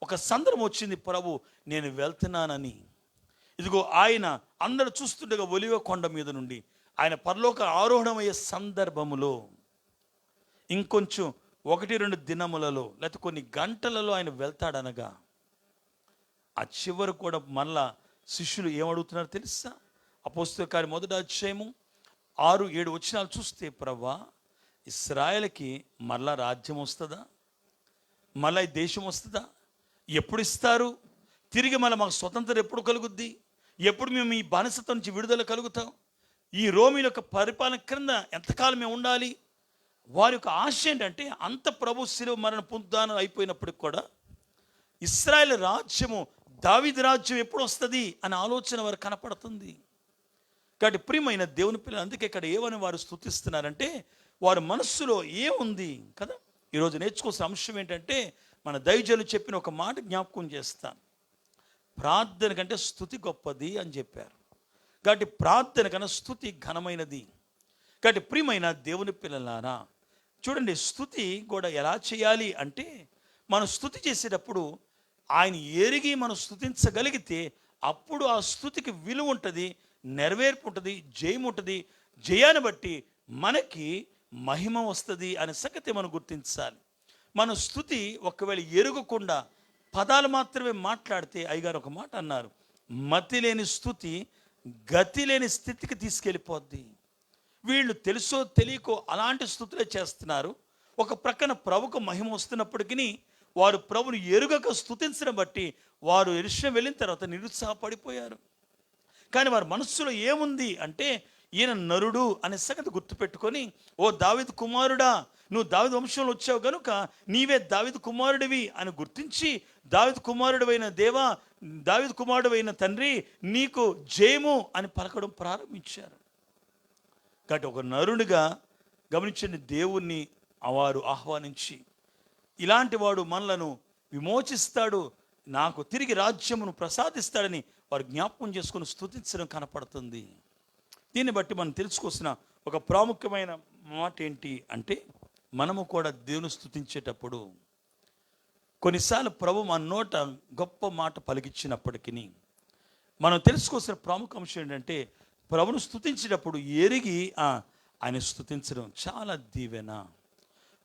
ఒక సందర్భం వచ్చింది, ప్రభు నేను వెళ్తున్నానని. ఇదిగో ఆయన అందరూ చూస్తుండగా ఒలివ కొండ మీద నుండి ఆయన పరలోక ఆరోహణమయ్యే సందర్భములో ఇంకొంచెం 1-2 దినములలో లేకపోతే కొన్ని గంటలలో ఆయన వెళ్తాడనగా, ఆ చివరు కూడా మళ్ళా శిష్యులు ఏమడుగుతున్నారో తెలుసా? అపోస్తలుల కార్యం 1వ అధ్యాయము 6-7 వచనాలు చూస్తే, ప్రభువా ఇశ్రాయేలుకి మళ్ళా రాజ్యం వస్తుందా? మళ్ళా ఈ దేశం వస్తుందా? ఎప్పుడు ఇస్తారు? తిరిగి మళ్ళీ మాకు స్వతంత్రం ఎప్పుడు కలుగుద్ది? ఎప్పుడు మేము ఈ బానిసత్వం నుంచి విడుదల కలుగుతాం? ఈ రోమీల యొక్క పరిపాలన క్రింద ఎంతకాలం మేము ఉండాలి? వారి యొక్క ఆశ ఏంటంటే, అంత ప్రభు శిలువ మరణ పునరుద్ధానం అయిపోయినప్పటికి కూడా ఇశ్రాయేలు రాజ్యము, దావీదు రాజ్యం ఎప్పుడు వస్తుంది అనే ఆలోచన వారు కనపడుతుంది. కాబట్టి ప్రియమైన దేవుని పిల్లలు, అందుకే ఇక్కడ ఏమని వారు స్తుతిస్తున్నారంటే, వారి మనస్సులో ఏముంది కదా. ఈరోజు నేర్చుకోవాల్సిన అంశం ఏంటంటే, మన దైవజనులు చెప్పిన ఒక మాట జ్ఞాపకం చేస్తాను. ప్రార్థన కంటే స్తుతి గొప్పది అని చెప్పారు. కాబట్టి ప్రార్థన కన్నా స్తుతి ఘనమైనది. కాబట్టి ప్రియమైన దేవుని పిల్లలారా, చూడండి, స్తుతి కూడా ఎలా చేయాలి అంటే, మనం స్తుతి చేసేటప్పుడు ఆయన ఎరిగి మనం స్తుతించగలిగితే అప్పుడు ఆ స్తుతికి విలువ ఉంటుంది, నెరవేర్పు ఉంటుంది, జయం ఉంటుంది. జయాన్ని బట్టి మనకి మహిమ వస్తుంది అనే సంగతి మనం గుర్తించాలి. మన స్తుతి ఒకవేళ ఎరుగకుండా పదాలు మాత్రమే మాట్లాడితే, అయ్యగారు ఒక మాట అన్నారు, మతి లేని స్తుతి గతి లేని స్థితికి తీసుకెళ్ళిపోద్ది. వీళ్ళు తెలుసో తెలియకో అలాంటి స్తుతులే చేస్తున్నారు. ఒక ప్రక్కన ప్రభుకు మహిమ వస్తున్నప్పటికీ వారు ప్రభుని ఎరుగక స్తుతించడం బట్టి వారు యెరూషలేము వెళ్ళిన తర్వాత నిరుత్సాహపడిపోయారు. కానీ వారి మనస్సులో ఏముంది అంటే, ఈయన నరుడు అనే సంగతి గుర్తుపెట్టుకొని, ఓ దావీదు కుమారుడా, నువ్వు దావీదు వంశంలో వచ్చావు కనుక నీవే దావీదు కుమారుడివి అని గుర్తించి, దావీదు కుమారుడివైన దేవా, దావీదు కుమారుడివైన తండ్రి, నీకు జయము అని పలకడం ప్రారంభించారు. కాబట్టి ఒక నరుడిగా గమనించండి, దేవుణ్ణి వారు ఆహ్వానించి, ఇలాంటి వాడు మనలను విమోచిస్తాడు, నాకు తిరిగి రాజ్యమును ప్రసాదిస్తాడని వారు జ్ఞాపకం చేసుకుని స్తుతించడం కనపడుతుంది. దీన్ని బట్టి మనం తెలుసుకోవాల్సిన ఒక ప్రాముఖ్యమైన మాట ఏంటి అంటే, మనము కూడా దేవుని స్తుతించేటప్పుడు కొన్నిసార్లు ప్రభు మన నోట గొప్ప మాట పలికిచ్చినప్పటికీ మనం తెలుసుకోవాల్సిన ప్రాముఖ్య అంశం ఏంటంటే, ప్రభును స్తుతించేటప్పుడు ఎరిగి ఆయన స్తుతించడం చాలా దీవెన.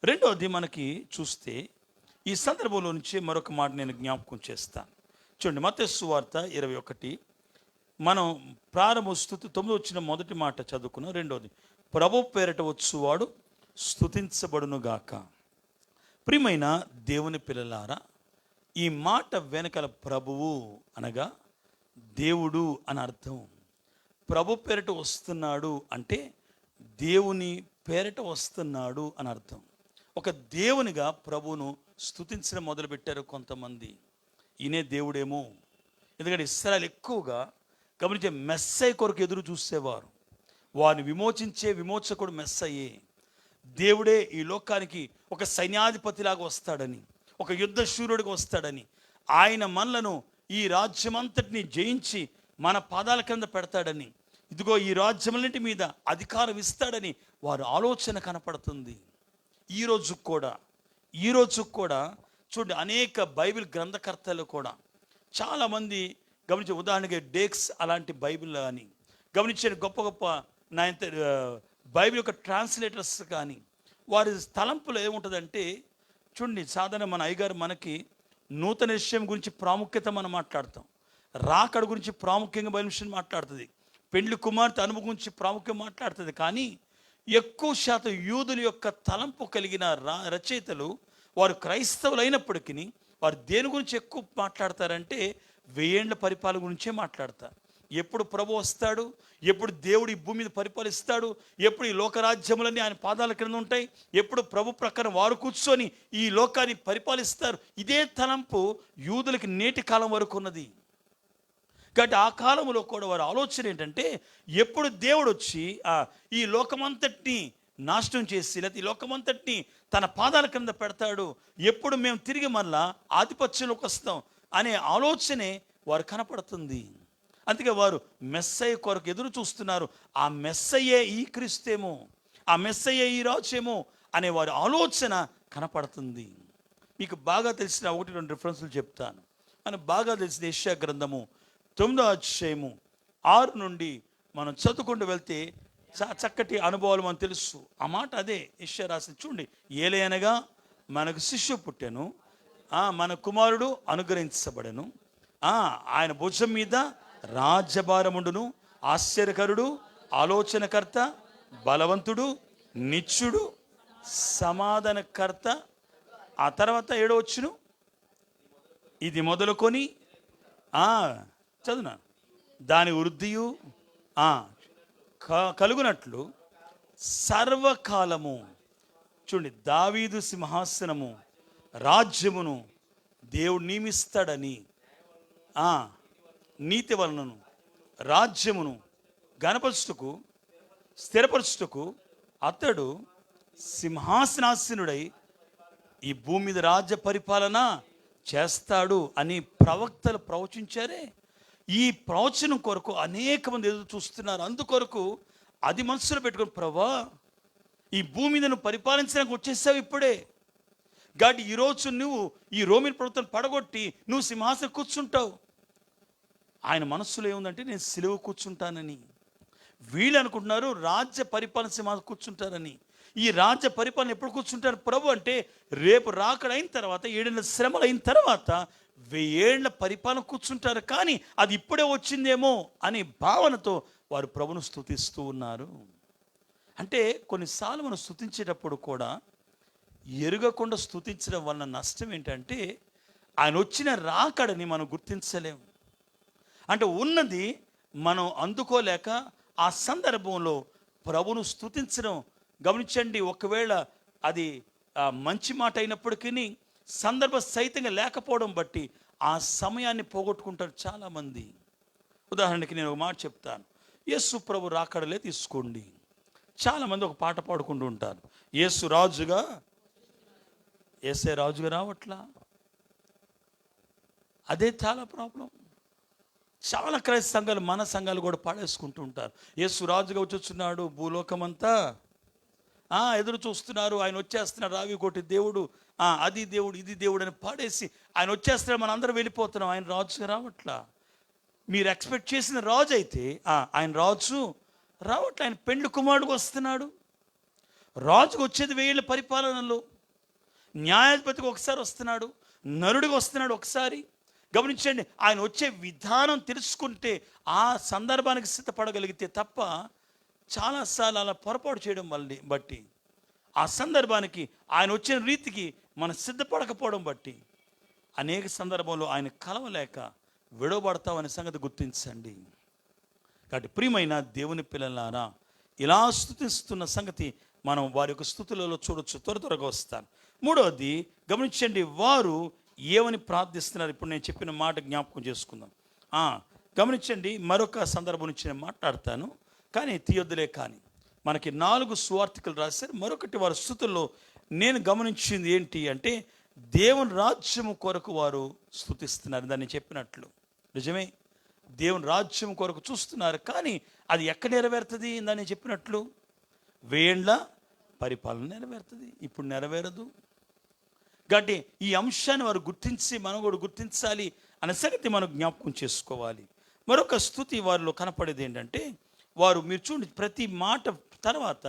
రెండవది మనకి చూస్తే ఈ సందర్భంలో నుంచి మరొక మాట నేను జ్ఞాపకం చేస్తాను. చూడండి, మత్తయి సువార్త 21 మనం ప్రారంభ స్తుతి 9 వచ్చిన మొదటి మాట చదువుకున్నాం. రెండవది, ప్రభు పేరట వచ్చువాడు స్తుతించబడునుగాక. ప్రియమైన దేవుని పిల్లలారా, ఈ మాట వెనకల ప్రభువు అనగా దేవుడు అని అర్థం. ప్రభు పేరట వస్తున్నాడు అంటే దేవుని పేరట వస్తున్నాడు అని అర్థం. ఒక దేవునిగా ప్రభువును స్తుతించడం మొదలుపెట్టారు కొంతమంది. ఈయనే దేవుడేమో. ఎందుకంటే ఇశ్రాయేలు ఎక్కువగా గమనించే మెస్సయ్య కొరకు ఎదురు చూసేవారు. వారిని విమోచించే విమోచకుడు మెస్సయ్యే. దేవుడే ఈ లోకానికి ఒక సైన్యాధిపతిలాగా వస్తాడని, ఒక యుద్ధ శూరుడిగా వస్తాడని, ఆయన మనలను ఈ రాజ్యమంతటిని జయించి మన పాదాల కింద పెడతాడని, ఇదిగో ఈ రాజ్యములన్నిటి మీద అధికారం ఇస్తాడని వారి ఆలోచన కనపడుతుంది. ఈ రోజు కూడా చూడండి, అనేక బైబిల్ గ్రంథకర్తలు కూడా చాలామంది గమనించే, ఉదాహరణకి డేక్స్ అలాంటి బైబిల్ కానీ గమనించే గొప్ప గొప్ప బైబిల్ యొక్క ట్రాన్స్లేటర్స్ కానీ వారి తలంపులో ఏముంటుందంటే, చూడండి, సాధారణ మన అయ్యగారు మనకి నూతన విషయం గురించి ప్రాముఖ్యత మనం మాట్లాడతాం, రాకడ గురించి ప్రాముఖ్యంగా బైబిల్ విషయం మాట్లాడుతుంది, పెండ్లి కుమార్తె అనుభవం గురించి ప్రాముఖ్యం మాట్లాడుతుంది. కానీ ఎక్కువ శాతం యూదుల యొక్క తలంపు కలిగిన రచయితలు వారు క్రైస్తవులు అయినప్పటికీ వారు దేని గురించి ఎక్కువ మాట్లాడతారంటే 1000 ఏళ్ల పరిపాలన గురించే మాట్లాడతారు. ఎప్పుడు ప్రభు వస్తాడు, ఎప్పుడు దేవుడు ఈ భూమి మీద పరిపాలిస్తాడు, ఎప్పుడు ఈ లోకరాజ్యములన్నీ ఆయన పాదాల క్రింద ఉంటాయి, ఎప్పుడు ప్రభు ప్రకారం వారు కూర్చొని ఈ లోకాన్ని పరిపాలిస్తారు. ఇదే తలంపు యూదులకి నేటి కాలం వరకు ఉన్నది. కాబట్టి ఆ కాలంలో కూడా వారి ఆలోచన ఏంటంటే, ఎప్పుడు దేవుడు వచ్చి ఈ లోకమంతటిని నాశనం చేసి లేకపోతే ఈ లోకమంతటిని తన పాదాల కింద పెడతాడు, ఎప్పుడు మేము తిరిగి మళ్ళా ఆధిపత్యంలోకి వస్తాం అనే ఆలోచనే వారు కనపడుతుంది. అందుకే వారు మెస్సయ్య కొరకు ఎదురు చూస్తున్నారు. ఆ మెస్సయ్యే ఈ క్రీస్తేమో, ఆ మెస్సయ్యే ఈ రాజేమో అనే వారి ఆలోచన కనపడుతుంది. మీకు బాగా తెలిసిన 1-2 రిఫరెన్సులు చెప్తాను. మనకు బాగా తెలిసిన యెషయా గ్రంథము 9వ అధ్యాయము 6 నుండి మనం చదువుకుంటూ వెళ్తే చక్కటి అనుభవాలు మనకు తెలుసు. ఆ మాట అదే యెషయా రాసి. చూడండి, ఏలయనగా మనకు శిశువు పుట్టెను, మన కుమారుడు అనుగ్రహించబడెను, ఆయన భుజం మీద రాజ్యభారముండును, ఆశ్చర్యకరుడు, ఆలోచనకర్త, బలవంతుడు, నిత్యుడు, సమాధానకర్త. ఆ తర్వాత 7వ వచనం, ఇది మొదలుకొని చదువునా, దాని వృద్ధియు కలుగునట్లు సర్వకాలము. చూడండి, దావీదు సింహాసనము రాజ్యమును దేవుడు నియమిస్తాడని, నీతి వలనను రాజ్యమును గణపరచుటకు స్థిరపరచుటకు అతడు సింహాసనాసీనుడై ఈ భూమి మీద రాజ్య పరిపాలన చేస్తాడు అని ప్రవక్తలు ప్రవచించారే. ఈ ప్రవచనం కొరకు అనేక మంది ఎదురు చూస్తున్నారు. అందుకొరకు అది మనసులో పెట్టుకుని, ప్రభా ఈ భూమి మీద నువ్వు పరిపాలించడానికి వచ్చేసావు ఇప్పుడే, కాబట్టి ఈరోజు నువ్వు ఈ రోమిన్ ప్రభుత్వం పడగొట్టి నువ్వు సింహాసనం కూర్చుంటావు. ఆయన మనస్సులో ఏముందంటే, నేను సిలువ కూర్చుంటానని. వీళ్ళు అనుకుంటున్నారు రాజ్య పరిపాలన సింహాసనం కూర్చుంటారని. ఈ రాజ్య పరిపాలన ఎప్పుడు కూర్చుంటారు ప్రభు అంటే, రేపు రాకడైన తర్వాత 7 ఏళ్ళ శ్రమలు అయిన తర్వాత 1000 ఏళ్ల పరిపాలన కూర్చుంటారు. కానీ అది ఇప్పుడే వచ్చిందేమో అనే భావనతో వారు ప్రభును స్తుతిస్తూ ఉన్నారు. అంటే కొన్నిసార్లు మనం స్తుతించేటప్పుడు కూడా ఎరుగకుండా స్తుతించడం వలన నష్టం ఏంటంటే, ఆయన వచ్చిన రాకడని మనం గుర్తించలేము. అంటే ఉన్నది మనం అందుకోలేక ఆ సందర్భంలో ప్రభును స్తుతించడం గమనించండి. ఒకవేళ అది మంచి మాట అయినప్పటికీ సందర్భ సహితంగా లేకపోవడం బట్టి ఆ సమయాన్ని పోగొట్టుకుంటారు చాలామంది. ఉదాహరణకి నేను ఒక మాట చెప్తాను. యేసు ప్రభు రాకడలే తీసుకోండి. చాలామంది ఒక పాట పాడుకుంటూ ఉంటారు, యేసు రాజుగా, యేసే రాజుగా రావట్లా. అదే చాలా ప్రాబ్లం. చాలా క్రైస్తవ సంఘాలు, మన సంఘాలు కూడా పాడేసుకుంటూ ఉంటారు. యేసు రాజుగా వచ్చుచున్నాడు, భూలోకమంతా ఎదురు చూస్తున్నారు, ఆయన వచ్చేస్తున్నాడు, రావి కోటి దేవుడు, అది దేవుడు ఇది దేవుడు అని పాడేసి ఆయన వచ్చేస్తున్నాడు, మన అందరం వెళ్ళిపోతున్నాం. ఆయన రాజుగా రావట్లా. మీరు ఎక్స్పెక్ట్ చేసిన రాజు అయితే ఆయన రాజు రావట్లే. ఆయన పెండ్లి కుమారుడుగా వస్తున్నాడు. రాజుకు వచ్చేది 1000 ఏళ్ళ పరిపాలనలో, న్యాయాధిపతికి ఒకసారి వస్తున్నాడు, నరుడికి వస్తున్నాడు ఒకసారి. గమనించండి, ఆయన వచ్చే విధానం తెలుసుకుంటే ఆ సందర్భానికి సిద్ధపడగలిగితే తప్ప చాలాసార్లు అలా పొరపాటు చేయడం బట్టి, ఆ సందర్భానికి ఆయన వచ్చిన రీతికి మనం సిద్ధపడకపోవడం బట్టి అనేక సందర్భంలో ఆయన కలవలేక విడవబడతామనే సంగతి గుర్తించండి. కాబట్టి ప్రియమైన దేవుని పిల్లలారా, ఇలా స్తుతిస్తున్న సంగతి మనం వారి యొక్క స్తుతులలో చూడొచ్చు. త్వరగా వస్తాను. మూడవది గమనించండి, వారు ఏమని ప్రార్థిస్తున్నారు. ఇప్పుడు నేను చెప్పిన మాట జ్ఞాపకం చేసుకుందాం. గమనించండి, మరొక సందర్భం నుంచి నేను మాట్లాడతాను, కానీ తీయొద్దులే. కానీ మనకి 4 సువార్తికులు రాశారు. మరొకటి వారి స్తుతుల్లో నేను గమనించింది ఏంటి అంటే, దేవుని రాజ్యము కొరకు వారు స్తుతిస్తున్నారు. దాన్ని చెప్పినట్లు నిజమే, దేవుని రాజ్యం కొరకు చూస్తున్నారు. కానీ అది ఎక్కడ నెరవేరుతుంది? దాన్ని చెప్పినట్లు 1000 ఏళ్ల పరిపాలన నెరవేరుతుంది, ఇప్పుడు నెరవేరదు. కాబట్టి ఈ అంశాన్ని వారు గుర్తించి మనం కూడా గుర్తించాలి అనే సంగతి మనం జ్ఞాపకం చేసుకోవాలి. మరొక స్తుతి వారిలో కనపడేది ఏంటంటే, వారు మీరు చూడండి, ప్రతి మాట తర్వాత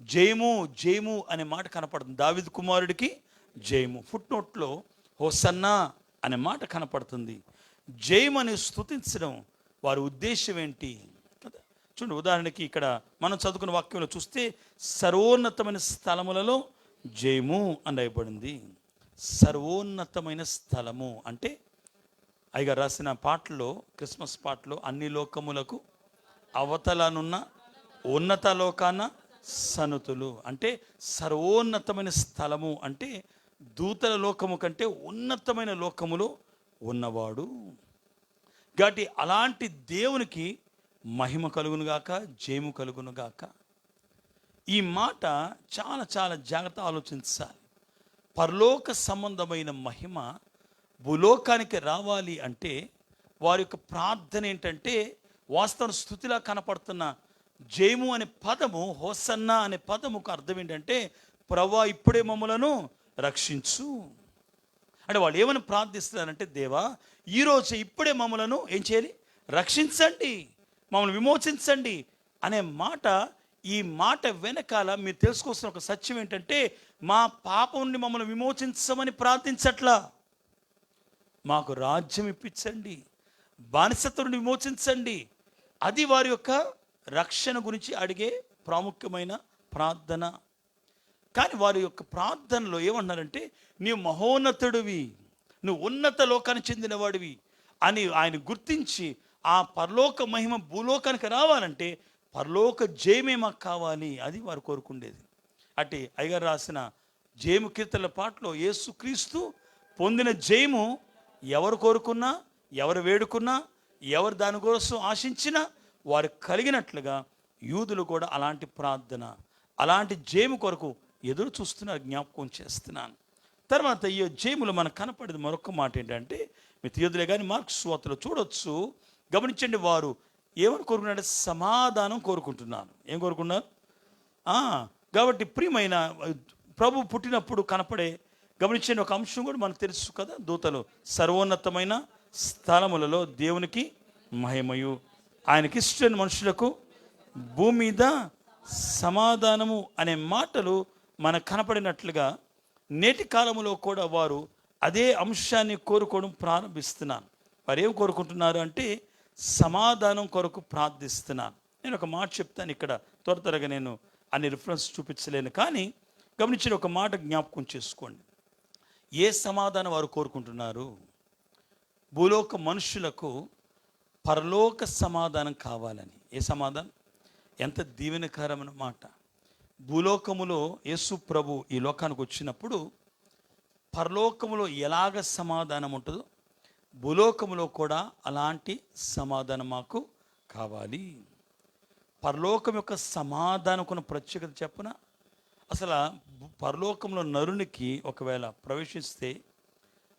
జయము జయము అనే మాట కనపడుతుంది. దావీదు కుమారుడికి జయము. ఫుట్నోట్లో హోసన్నా అనే మాట కనపడుతుంది. జయము అని స్తుతించడం వారి ఉద్దేశం ఏంటి కదా? చూడండి, ఉదాహరణకి ఇక్కడ మనం చదువుకున్న వాక్యంలో చూస్తే సర్వోన్నతమైన స్థలములలో జయము అని రాయబడింది. సర్వోన్నతమైన స్థలము అంటే అయ్యగారు రాసిన పాటలో, క్రిస్మస్ పాటలో, అన్ని లోకములకు అవతలనున్న ఉన్నత లోకాన సనుతులు అంటే సర్వోన్నతమైన స్థలము అంటే దూతల లోకము కంటే ఉన్నతమైన లోకములో ఉన్నవాడు. కాబట్టి అలాంటి దేవునికి మహిమ కలుగునుగాక, జయము కలుగునుగాక. ఈ మాట చాలా చాలా జాగ్రత్త ఆలోచించాలి. పరలోక సంబంధమైన మహిమ భూలోకానికి రావాలి అంటే వారి యొక్క ప్రార్థన ఏంటంటే, వాస్తవ స్థుతిలా కనపడుతున్న జయము అనే పదము, హోసన్నా అనే పదముకు అర్థం ఏంటంటే, ప్రభువా ఇప్పుడే మమ్మలను రక్షించు. అంటే వాళ్ళు ఏమని ప్రార్థిస్తున్నారంటే, దేవా ఈరోజు ఇప్పుడే మమ్మలను ఏం చేయాలి? రక్షించండి, మమ్మల్ని విమోచించండి అనే మాట. ఈ మాట వెనకాల మీరు తెలుసుకోవాల్సిన ఒక సత్యం ఏంటంటే, మా పాపం నుండి మమ్మల్ని విమోచించమని ప్రార్థించట్లా, మాకు రాజ్యం ఇప్పించండి, బానిసత్వం నుండి విమోచించండి. అది వారి యొక్క రక్షణ గురించి అడిగే ప్రాముఖ్యమైన ప్రార్థన. కానీ వారి యొక్క ప్రార్థనలో ఏమన్నారంటే, నీవు మహోన్నతుడివి, నువ్వు ఉన్నత లోకానికి చెందినవాడివి అని ఆయన గుర్తించి, ఆ పరలోక మహిమ భూలోకానికి రావాలంటే పరలోక జయమే మాకు కావాలి, అది వారు కోరుకుండేది. అటు అయ్యగారు రాసిన జయము కీర్తనల పాటలో యేసుక్రీస్తు పొందిన జయము ఎవరు కోరుకున్నా, ఎవరు వేడుకున్నా, ఎవరు దాని కోసం ఆశించినా వారు కలిగినట్లుగా యూదులు కూడా అలాంటి ప్రార్థన, అలాంటి జయము కొరకు ఎదురు చూస్తున్నారు. జ్ఞాపకం చేస్తున్నాను. తర్వాత ఈ జయములు మనకు కనపడేది మరొక మాట ఏంటంటే, మీ తీయదులే కానీ మార్క్స్ సువార్తలో చూడొచ్చు. గమనించండి, వారు ఏమని కోరుకున్నారంటే సమాధానం కోరుకుంటున్నాను. ఏం కోరుకున్నారు? కాబట్టి ప్రియమైన ప్రభు పుట్టినప్పుడు కనపడే గమనించండి ఒక అంశం కూడా మనకు తెలుసు కదా, దూతలు సర్వోన్నతమైన స్థలములలో దేవునికి మహిమయు, ఆయనకి ఇష్టమైన మనుషులకు భూమి మీద సమాధానము అనే మాటలు మనకు కనపడినట్లుగా నేటి కాలంలో కూడా వారు అదే అంశాన్ని కోరుకోవడం ప్రారంభిస్తున్నారు. వారు ఏం కోరుకుంటున్నారు అంటే సమాధానం కొరకు ప్రార్థిస్తున్నాను. నేను ఒక మాట చెప్తాను ఇక్కడ, త్వరగా నేను అన్ని రిఫరెన్స్ చూపించలేను, కానీ గమనించిన ఒక మాట జ్ఞాపకం చేసుకోండి. ఏ సమాధానం వారు కోరుకుంటున్నారు? భూలోక మనుషులకు పరలోక సమాధానం కావాలని. ఏ సమాధానం? ఎంత దీవెనకరమైన మాట. భూలోకములో యేసు ప్రభు ఈ లోకానికి వచ్చినప్పుడు పరలోకములో ఎలాగ సమాధానం ఉంటుందో భూలోకములో కూడా అలాంటి సమాధానం మాకు కావాలి. పరలోకం యొక్క సమాధానం కొన్న ప్రత్యేకత చెప్పన, అసలు పరలోకంలో నరునికి ఒకవేళ ప్రవేశిస్తే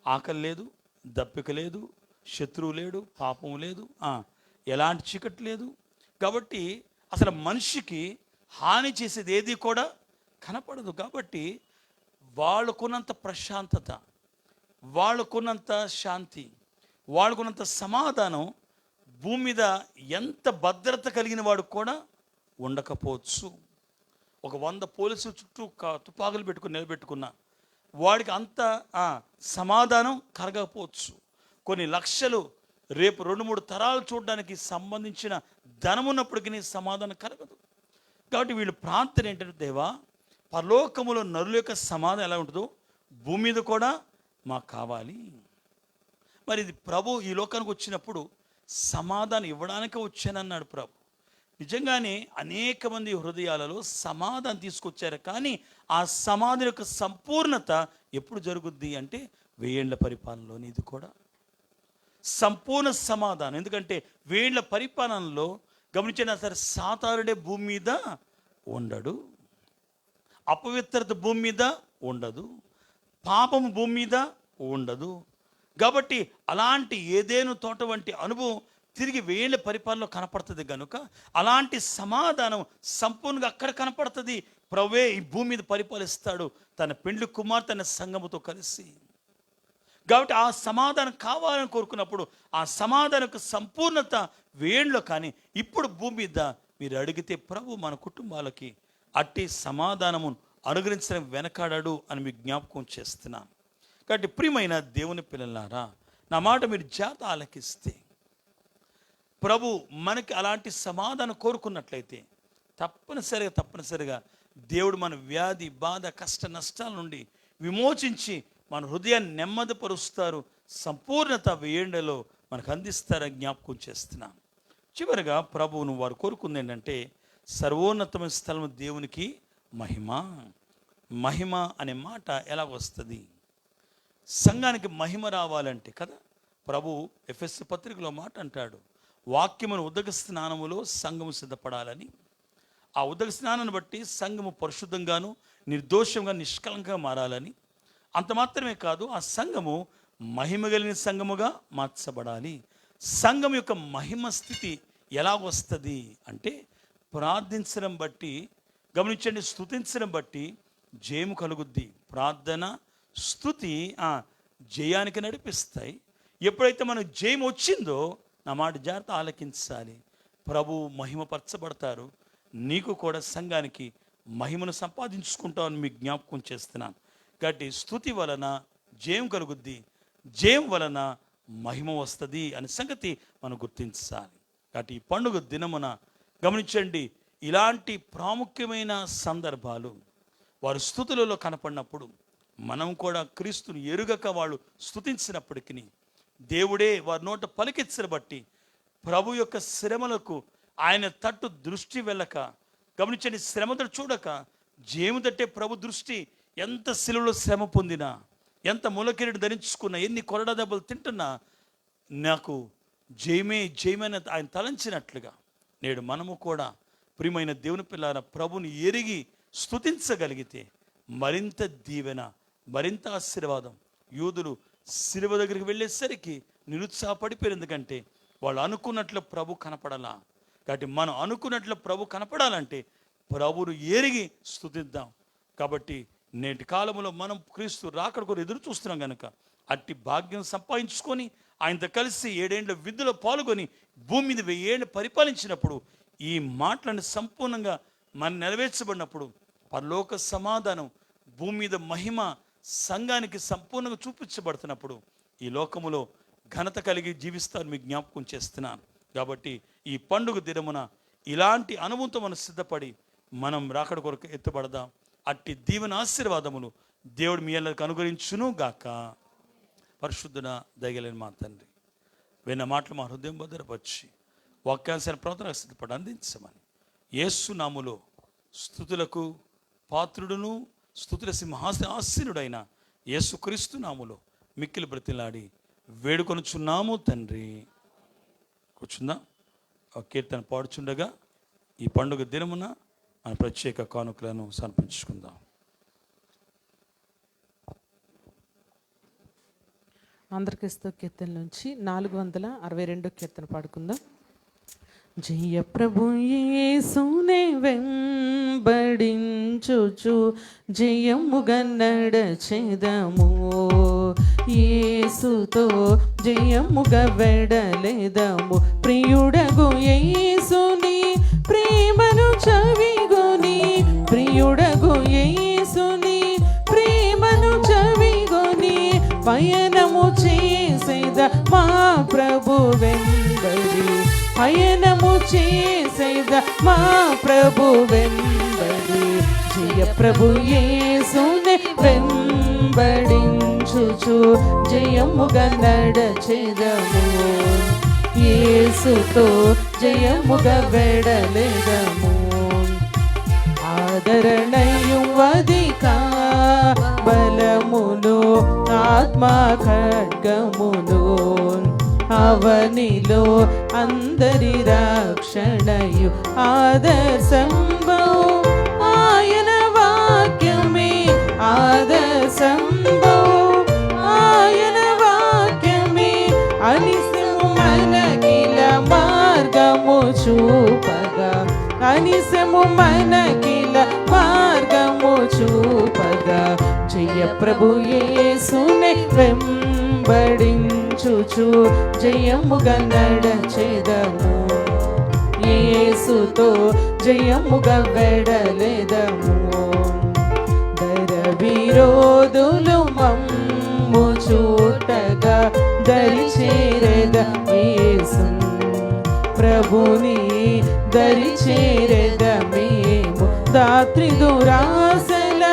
ఆకలి లేదు, దప్పిక లేదు, శత్రువు లేడు, పాపం లేదు, ఎలాంటి చీకటి లేదు. కాబట్టి అసలు మనిషికి హాని చేసేది ఏది కూడా కనపడదు. కాబట్టి వాళ్ళకున్నంత ప్రశాంతత, వాళ్ళకున్నంత శాంతి, వాళ్ళకున్నంత సమాధానం భూమి మీద ఎంత భద్రత కలిగిన వాడు కూడా ఉండకపోవచ్చు. ఒక 100 పోలీసులు చుట్టూ తుపాకులు పెట్టుకుని నిలబెట్టుకున్నా వాడికి అంత సమాధానం కలగకపోవచ్చు. కొన్ని లక్షలు రేపు 2-3 తరాలు చూడడానికి సంబంధించిన ధనం ఉన్నప్పటికీ సమాధానం కలగదు. కాబట్టి వీళ్ళు ప్రార్థన ఏంటంటే, దేవా పరలోకములో నరుల యొక్క సమాధానం ఎలా ఉంటుందో భూమి మీద కూడా మాకు కావాలి. మరి ఇది ప్రభు ఈ లోకానికి వచ్చినప్పుడు సమాధానం ఇవ్వడానికే వచ్చానన్నాడు ప్రభు. నిజంగానే అనేక మంది హృదయాలలో సమాధానం తీసుకొచ్చారు, కానీ ఆ సమాధానం యొక్క సంపూర్ణత ఎప్పుడు జరుగుద్ది అంటే 1000 ఏళ్ల పరిపాలనలోని ఇది కూడా సంపూర్ణ సమాధానం. ఎందుకంటే 1000 ఏళ్ల పరిపాలనలో గమనించినా సరే సాతానుడే భూమి మీద ఉండడు, అపవిత్రత భూమి మీద ఉండదు, పాపము భూమి మీద ఉండదు. కాబట్టి అలాంటి ఏదేను తోట వంటి అనుభవం తిరిగి 1000 ఏళ్ల పరిపాలనలో కనపడుతుంది కనుక అలాంటి సమాధానం సంపూర్ణంగా అక్కడ కనపడుతుంది. ప్రభువే ఈ భూమి మీద పరిపాలిస్తాడు తన పెండ్లి కుమార్తె తన సంఘముతో కలిసి. కాబట్టి ఆ సమాధానం కావాలని కోరుకున్నప్పుడు ఆ సమాధానం యొక్క సంపూర్ణత 1000 ఏళ్ళలో కానీ ఇప్పుడు భూమి మీద మీరు అడిగితే ప్రభు మన కుటుంబాలకి అట్టి సమాధానము అనుగ్రహించడం వెనకాడాడు అని మీకు జ్ఞాపకం చేస్తున్నాను. కాబట్టి ప్రియమైన దేవుని పిల్లలారా, నా మాట మీరు జాగ్రత్త ఆలకిస్తే ప్రభు మనకి అలాంటి సమాధానం కోరుకున్నట్లయితే తప్పనిసరిగా దేవుడు మన వ్యాధి బాధ కష్ట నష్టాల నుండి విమోచించి మన హృదయాన్ని నెమ్మదిపరుస్తారు, సంపూర్ణత 1000 ఏళ్లలో మనకు అందిస్తారని జ్ఞాపకం చేస్తున్నాను. చివరిగా ప్రభువును వారు కోరుకుంది ఏంటంటే సర్వోన్నతమైన స్థలం దేవునికి మహిమ అనే మాట ఎలా వస్తుంది? సంఘానికి మహిమ రావాలంటే కదా ప్రభు ఎఫెసీ పత్రికలో మాట అంటాడు, వాక్యమును ఉదక స్నానములో సంఘము సిద్ధపడాలని. ఆ ఉదక స్నానాన్ని బట్టి సంఘము పరిశుద్ధంగాను నిర్దోషంగా నిష్కలంగా మారాలని. అంత మాత్రమే కాదు, ఆ సంఘము మహిమ కలిగిన సంఘముగా మార్చబడాలి. సంఘం యొక్క మహిమ స్థితి ఎలా వస్తుంది అంటే ప్రార్థించడం బట్టి, గమనించండి, స్తుతించడం బట్టి జయము కలుగుద్ది. ప్రార్థన స్తుతి జయానికి నడిపిస్తాయి. ఎప్పుడైతే మనకు జయం వచ్చిందో నా మాట జాగ్రత్త ఆలకించాలి. ప్రభు మహిమపరచబడతారు, నీకు కూడా సంఘానికి మహిమను సంపాదించుకుంటామని మీకు జ్ఞాపకం చేస్తున్నాను. కాబట్టి స్తుతి వలన జయం కలుగుద్ది, జయం వలన మహిమ వస్తుంది అనే సంగతి మనం గుర్తించాలి. కాబట్టి ఈ పండుగ దినమున గమనించండి, ఇలాంటి ప్రాముఖ్యమైన సందర్భాలు వారు స్తుతులలో కనపడినప్పుడు మనం కూడా క్రీస్తుని ఎరుగక వాళ్ళు స్తుతించినప్పటికీ దేవుడే వారి నోట పలికించని బట్టి ప్రభు యొక్క శ్రమలకు ఆయన తట్టు దృష్టి వెళ్ళక, గమనించండి, శ్రమతో చూడక జయము తట్టే ప్రభు దృష్టి ఎంత శిలువలో శ్రమ పొందినా, ఎంత ములకిరీడు ధరించుకున్నా, ఎన్ని కొరడా దెబ్బలు తింటున్నా నాకు జయమైన ఆయన తలంచినట్లుగా నేడు మనము కూడా ప్రియమైన దేవుని పిల్లారా ప్రభుని ఎరిగి స్తుతించగలిగితే మరింత దీవెన, మరింత ఆశీర్వాదం. యూదులు శిలువ దగ్గరికి వెళ్ళేసరికి నిరుత్సాహపడిపోయారు, ఎందుకంటే వాళ్ళు అనుకున్నట్లు ప్రభు కనపడాలా. కాబట్టి మనం అనుకున్నట్లు ప్రభు కనపడాలంటే ప్రభువును ఎరిగి స్తుతిద్దాం. కాబట్టి నేటి కాలంలో మనం క్రీస్తు రాకడ కొరకు ఎదురు చూస్తున్నాం కనుక అట్టి భాగ్యం సంపాదించుకొని ఆయనతో కలిసి 7 ఏళ్ల విధులో పాల్గొని భూమి మీద 1000 ఏళ్ళు పరిపాలించినప్పుడు ఈ మాటలను సంపూర్ణంగా మనం నెరవేర్చబడినప్పుడు పరలోక సమాధానం, భూమి మీద మహిమ సంఘానికి సంపూర్ణంగా చూపించబడుతున్నప్పుడు ఈ లోకములో ఘనత కలిగి జీవిస్తాను మీకు జ్ఞాపకం చేస్తున్నాను. కాబట్టి ఈ పండుగ దినమున ఇలాంటి అనుభవంతో మనం సిద్ధపడి మనం రాకడ కొరకు ఎత్తుపడదాం. అట్టి దీవెన ఆశీర్వాదములు దేవుడు మీ అందరికి అనుగ్రహించును గాక. పరిశుద్ధున దయగలిగిన మా తండ్రి, విన్న మాటలు మా హృదయం భద్రపరిచి వాక్యాంశాన్ని ప్రవర్తన సిద్ధపడి అందించమని యేసు నామములో స్తుతులకు పాత్రుడును స్తుతుల సింహాసనాసీనుడైన యేసుక్రీస్తు నామములో మిక్కిలి బ్రతిలాడి వేడుకొనుచున్నాము తండ్రి. కూర్చుందాం. కీర్తన పాడుచుండగా ఈ పండుగ దినమున మన ప్రత్యేక కానుకలను సమర్పించుకుందాం. ఆంధ్రక్రైస్తవ కీర్తన నుంచి 462 కీర్తన పాడుకుందాం. జయ ప్రభు యేసునే వెంబడించుచు జయముగా నడచెదము, యేసుతో జయముగా వెడలెదము. ప్రియుడగు యేసుని ప్రేమను చవిగొని ప్రియ మా ప్రభు వెంబడి పయనము చేసేద మా ప్రభు వెంబడి జయ ప్రభు యేసునే వెంబడించుచు జయముగా నడచెదము యేసుతో జయముగా వెడలెదము ఆదరణయు అధికా బలమును ఆత్మ ఖడ్గమును అవనిలో అందరి రక్షణయు ఆదర్శంబౌ ఆయన వాక్యమే ఆదర్శంబౌ ఆయన వాక్యమే అనిసము మనకిల మార్గము చూపగా అనిసము మనకిల మార్గము చూపగా జయ ప్రభు యేసునే వెంబడించుచు జయముగా నడచెదము యేసుతో జయముగా వెడలెదము దర విరోధులు మమ్ము చూటగా దరి చేరెద యేసు ప్రభుని దరి చేరెద మేము దాత్రి దురాశల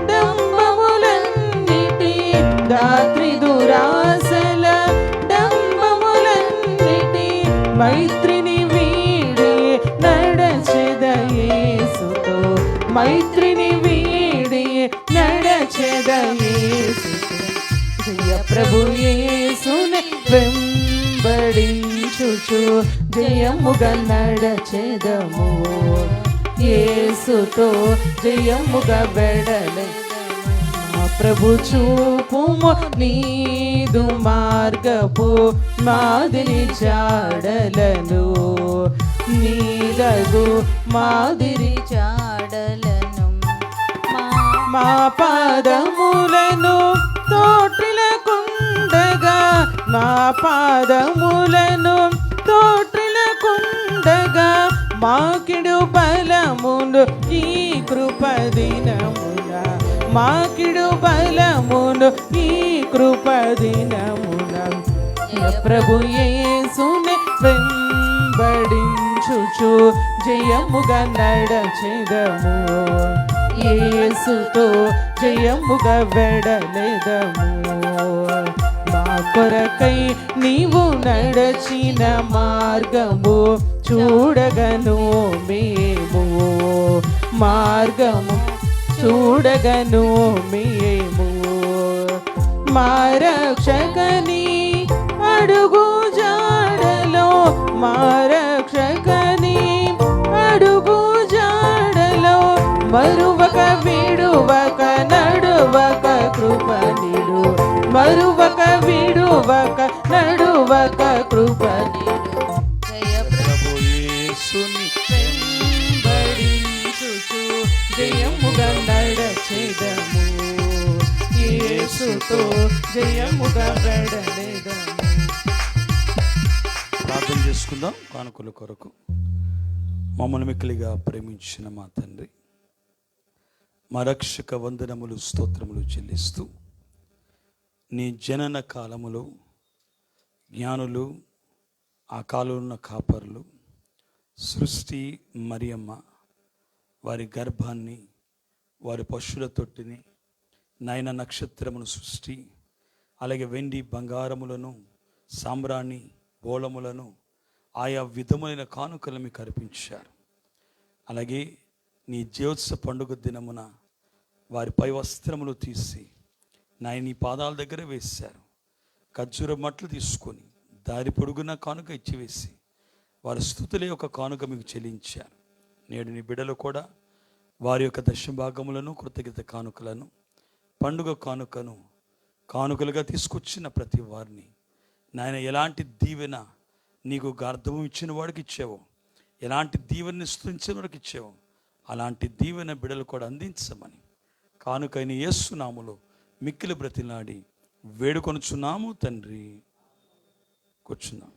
డంబములన్నిటి దాత్రి దురాశల డంబములన్నిటి మైత్రిని వీడి నడచెద యేసుతో మైత్రిని వీడి నడచెద యేసుతో జయ ప్రభు యేసునే వెంబడించుచు జయముగా నడచెదము యేసుతో జయముగా వెడలెదము మా ప్రభు చూపుము నీదు మార్గపు మాదిరి జాడలను నీదగు మాదిరి చాడలను మా పాదములను తోట్రిలకుండగా మా పాదములను తోట్రిలకుండగా మాకిడు బలమును ఈ కృపదినమున మాకిడు బలమును ఈ కృపదినమున ప్రభు యేసునే వెంబడించుచు జయముగా నడచెదము యేసుతో జయముగా వెడలెదము మా కొరకై నీవు నడచిన మార్గము చూడగను మేము మార్గము చూడగను మేము మా రక్షకని అడుగు జాడలో మా రక్షకని అడుగు జాడలో మరువక విడువక నడువక కృపనిడు మరువక విడువక నడువక కృపనిడు జయ ప్రభు యేసుని వెంబడించుచు జయముగా నడచెదము యేసుతో జయముగా వెడలెదము ప్రార్థన చేసుకుందాం కానుకల కొరకు మమ్మల్ని మిక్కిలిగా ప్రేమించిన మా తండ్రి మా రక్షక వందనములు స్తోత్రములు చెల్లిస్తూ నీ జనన కాలములో జ్ఞానులు ఆ కాలంలో ఉన్న కాపరులు సృష్టి మరియమ్మ వారి గర్భాన్ని వారి పశువుల తొట్టిని నయన నక్షత్రమును సృష్టి అలాగే వెండి బంగారములను సాంబ్రాణి బోళములను ఆయా విధములైన కానుకలు మీకు అర్పించారు. అలాగే నీ జ్యోత్సవ పండుగ దినమున వారి పై వస్త్రములు తీసి నాయన నీ పాదాల దగ్గర వేశారు. ఖర్జూర మట్లు తీసుకొని దారి పొడుగున కానుక ఇచ్చివేసి వారి స్తుతుల యొక్క కానుక మీకు చెల్లించారు. నేడు నీ బిడ్డలు కూడా వారి యొక్క దశభాగములను కృతజ్ఞత కానుకలను పండుగ కానుకను కానుకలుగా తీసుకొచ్చిన ప్రతి వారిని నాయన ఎలాంటి దీవెన నీకు గార్ధము ఇచ్చిన వాడికి ఇచ్చావో, ఎలాంటి దీవెనని స్తుతించిన వాడికి ఇచ్చావో అలాంటి దీవెన బిడ్డలు కూడా అందించమని కానుకైన యేసు నామములో మిక్కిలి బ్రతిలాడి వేడుకొనుచున్నాము తండ్రి. కూర్చున్నాం.